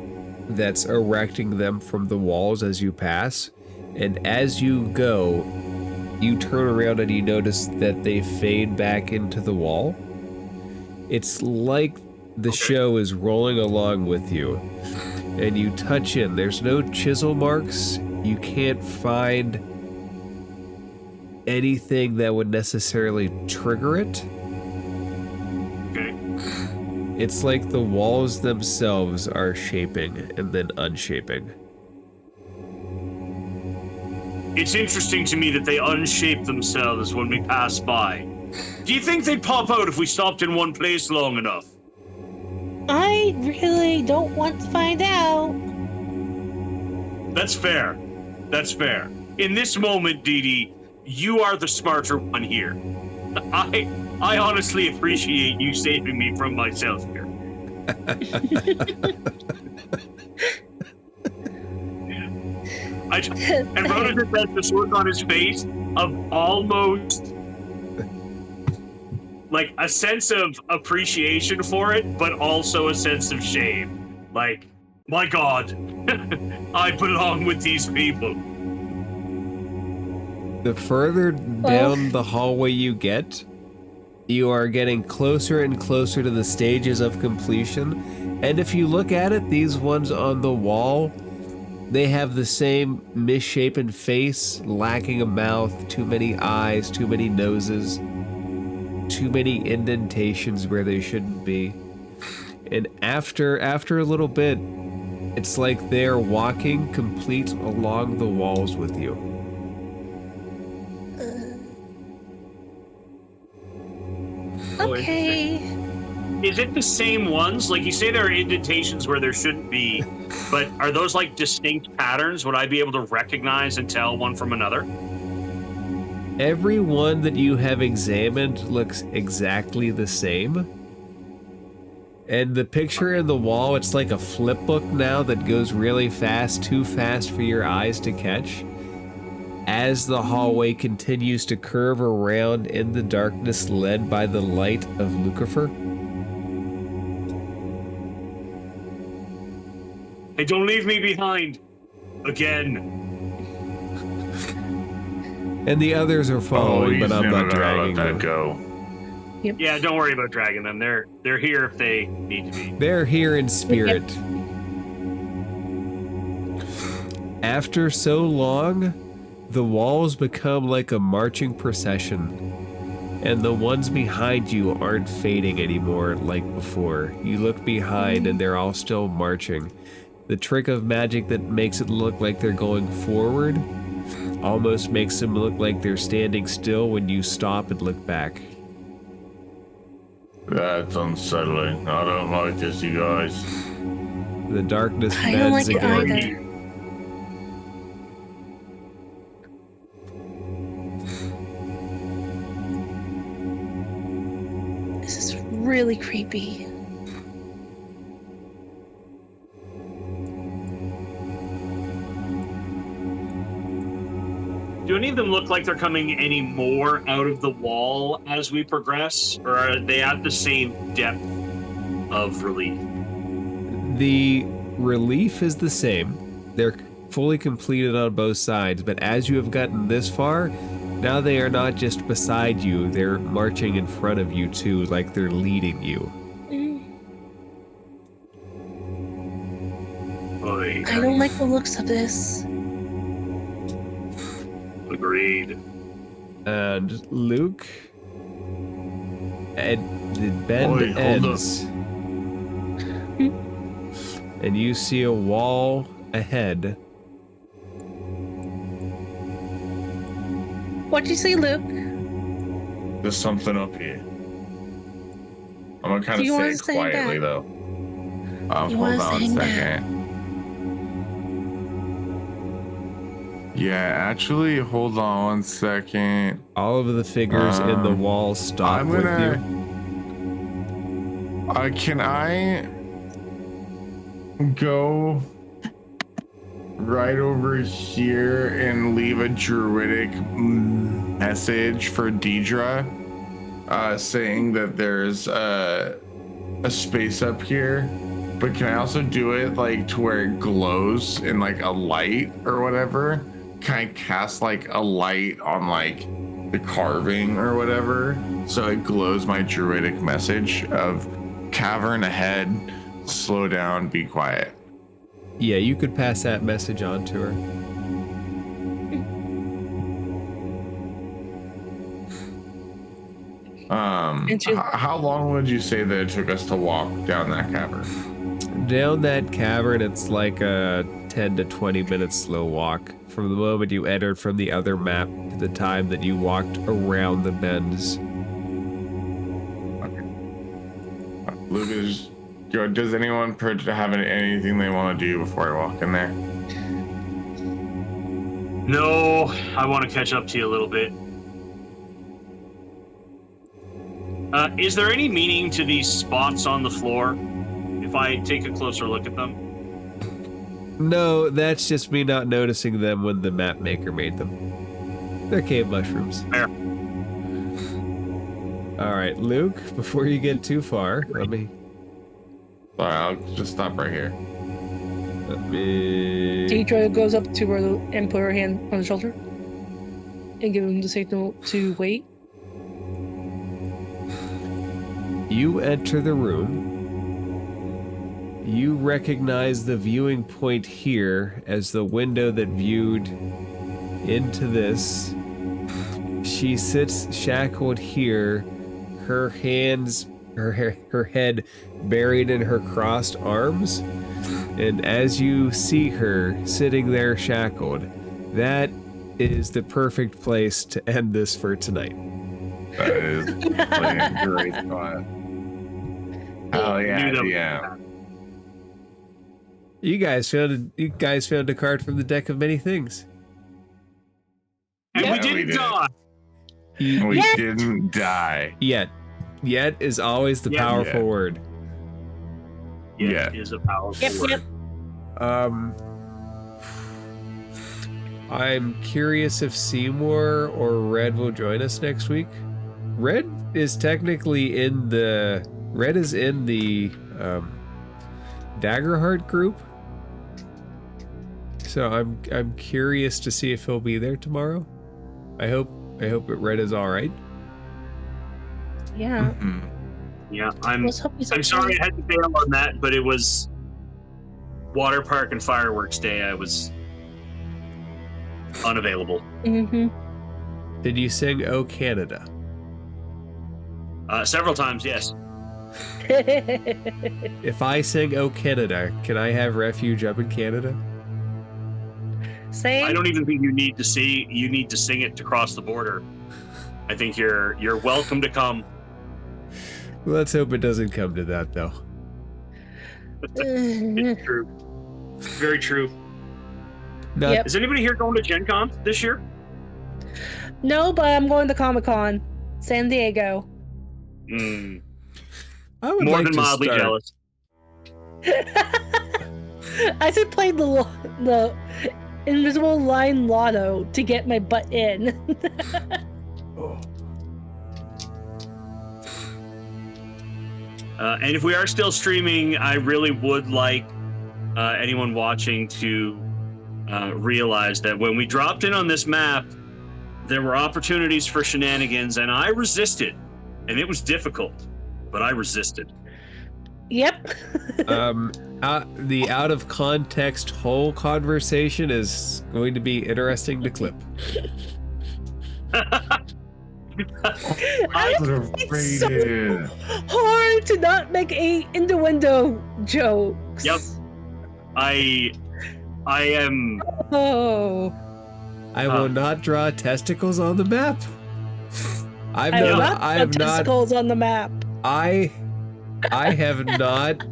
that's erecting them from the walls as you pass, and as you go, you turn around and you notice that they fade back into the wall. It's like the show is rolling along with you, and you touch in. There's no chisel marks. You can't find anything that would necessarily trigger it. Okay. It's like the walls themselves are shaping and then unshaping. It's interesting to me that they unshape themselves when we pass by. Do you think they'd pop out if we stopped in one place long enough? I really don't want to find out. That's fair. That's fair. In this moment, Dee Dee, you are the smarter one here. I honestly appreciate you saving me from myself here. And Rhoda just has this look on his face of almost like a sense of appreciation for it, but also a sense of shame. Like, my God, I belong with these people. The further down the hallway you get, you are getting closer and closer to the stages of completion. And if you look at it, these ones on the wall, they have the same misshapen face, lacking a mouth, too many eyes, too many noses, too many indentations where they shouldn't be. And after a little bit, it's like they're walking complete along the walls with you. Okay. Is it the same ones? Like, you say there are indentations where there shouldn't be, but are those like distinct patterns? Would I be able to recognize and tell one from another? Every one that you have examined looks exactly the same. And the picture in the wall, it's like a flip book now that goes really fast, too fast for your eyes to catch. As the hallway continues to curve around in the darkness led by the light of Lucifer. Hey, don't leave me behind. Again. And the others are following, but I'm not dragging let them. that go. Yeah, don't worry about dragging them. They're here if they need to be. They're here in spirit. After so long, the walls become like a marching procession, and the ones behind you aren't fading anymore like before. You look behind and they're all still marching. The trick of magic that makes it look like they're going forward almost makes them look like they're standing still when you stop and look back. That's unsettling. I don't like this, you guys. The darkness I don't bends like it again. either. This is really creepy. Do any of them look like they're coming any more out of the wall as we progress? Or are they at the same depth of relief? The relief is the same. They're fully completed on both sides, but as you have gotten this far, now they are not just beside you, they're marching in front of you too, like they're leading you. I don't like the looks of this. Agreed. And Luke, the bend Oi, hold ends, and you see a wall ahead. What'd you say, Luke? There's something up here. I'm gonna kind Do of you say wanna it say quietly that? though. You Hold wanna on say a that? second. Yeah, actually, hold on one second. All of the figures in the wall stop I'm with gonna. you. Can I go right over here and leave a druidic message for Deidre, saying that there's a space up here? But can I also do it like to where it glows in like a light or whatever? Can I cast like a light on like the carving or whatever so it glows my druidic message of cavern ahead, slow down, be quiet? Yeah, you could pass that message on to her. How long would you say that it took us to walk down that cavern? Down that cavern, it's like a 10 to 20 minute slow walk from the moment you entered from the other map to the time that you walked around the bends. Lucas, does anyone have anything they want to do before I walk in there? No, I want to catch up to you a little bit. Is there any meaning to these spots on the floor if I take a closer look at them? No, that's just me not noticing them when the map maker made them. They're cave mushrooms. Fair. Alright, Luke, before you get too far, let me... Sorry, I'll just stop right here. Deidre goes up to her and put her hand on his shoulder and give him the signal to wait. You enter the room. You recognize the viewing point here as the window that viewed into this. She sits shackled here, her hands, her head buried in her crossed arms. And as you see her sitting there shackled, that is the perfect place to end this for tonight. That is a great spot. Hell yeah. You guys found a card from the deck of many things. And Yeah, we didn't die. We didn't die. Yet is always the powerful word. Yeah. Is a powerful word. Yep. I'm curious if Seymour or Red will join us next week. Red is technically in the Daggerheart group. So I'm curious to see if he'll be there tomorrow. I hope that Red is all right. Yeah. Mm-hmm. Yeah, I'm I'm sorry I had to bail on that, but it was water park and fireworks day. I was unavailable. Mm-hmm. Did you sing "Oh Canada"? Several times, yes. If I sing "Oh Canada," can I have refuge up in Canada? Same. I don't even think you need to sing it to cross the border. I think you're welcome to come. Let's hope it doesn't come to that, though. It's true. Very true. Not, Yep. Is anybody here going to Gen Con this year? No, but I'm going to Comic-Con, San Diego. Mm, I would more like than to mildly start. jealous. I just played the Invisible Line Lotto to get my butt in. And if we are still streaming, I really would like anyone watching to realize that when we dropped in on this map, there were opportunities for shenanigans, and I resisted. And it was difficult, but I resisted. Yep. The out of context whole conversation is going to be interesting to clip. It's so hard to not make innuendo jokes. Yep. I am. Oh. I will not draw testicles on the map. I've I not. have testicles on the map. I have not.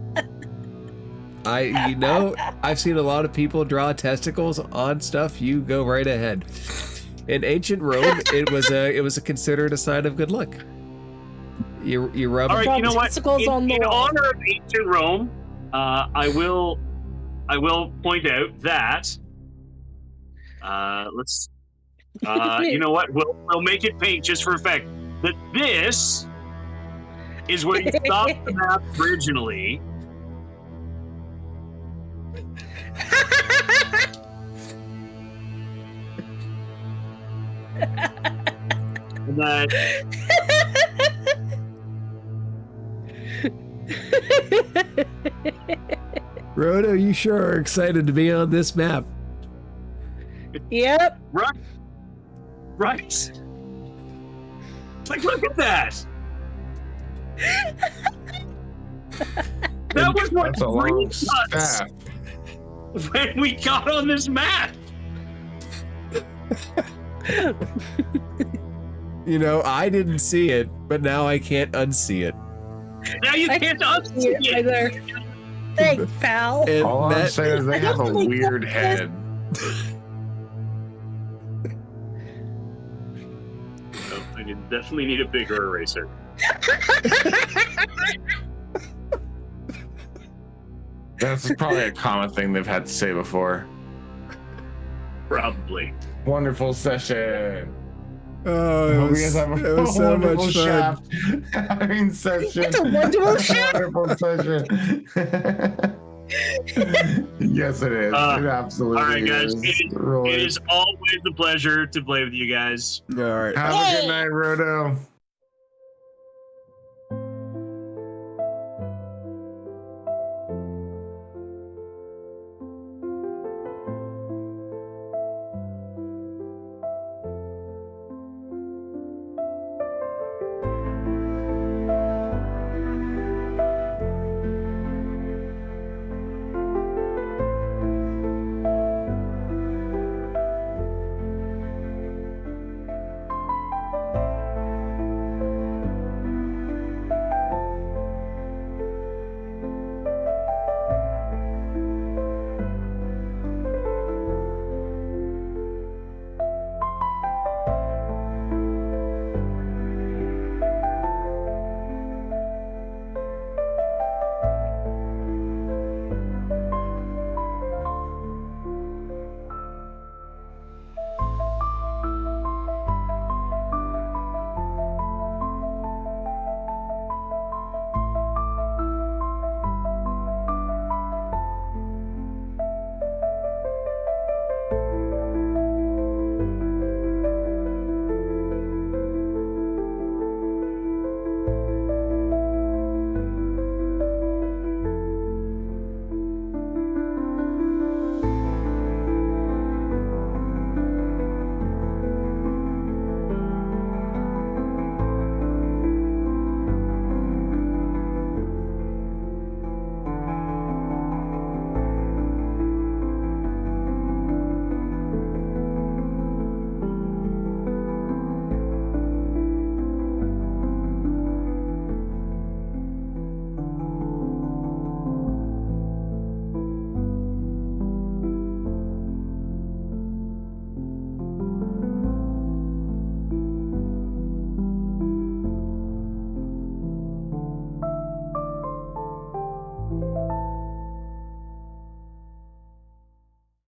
I've seen a lot of people draw testicles on stuff. You go right ahead. In ancient Rome, it was considered a sign of good luck. You rub. All right, you know what? Testicles on the In wall. honor of ancient Rome, I will point out that let's. You know what? We'll make it paint just for effect. That this is where you stopped the map originally. And that Rhoda, you sure are excited to be on this map. Yep. right. It's like, look at that. That was what That's a long freaked us staff. when we got on this map. You know, I didn't see it, but now I can't unsee it. Now you I can't can't see it unsee it. either. Thanks, pal. And All I'm that, saying is they have a weird head. Oh, I definitely need a bigger eraser. That's probably a common thing they've had to say before. Probably. Wonderful session. oh, Hope you guys have a it was so wonderful much fun. shaft. Having session. It's a wonderful shaft. Wonderful session. Yes, it is. It absolutely All right, guys. is. It is always a pleasure to play with you guys. All right. Have a good night, Roto.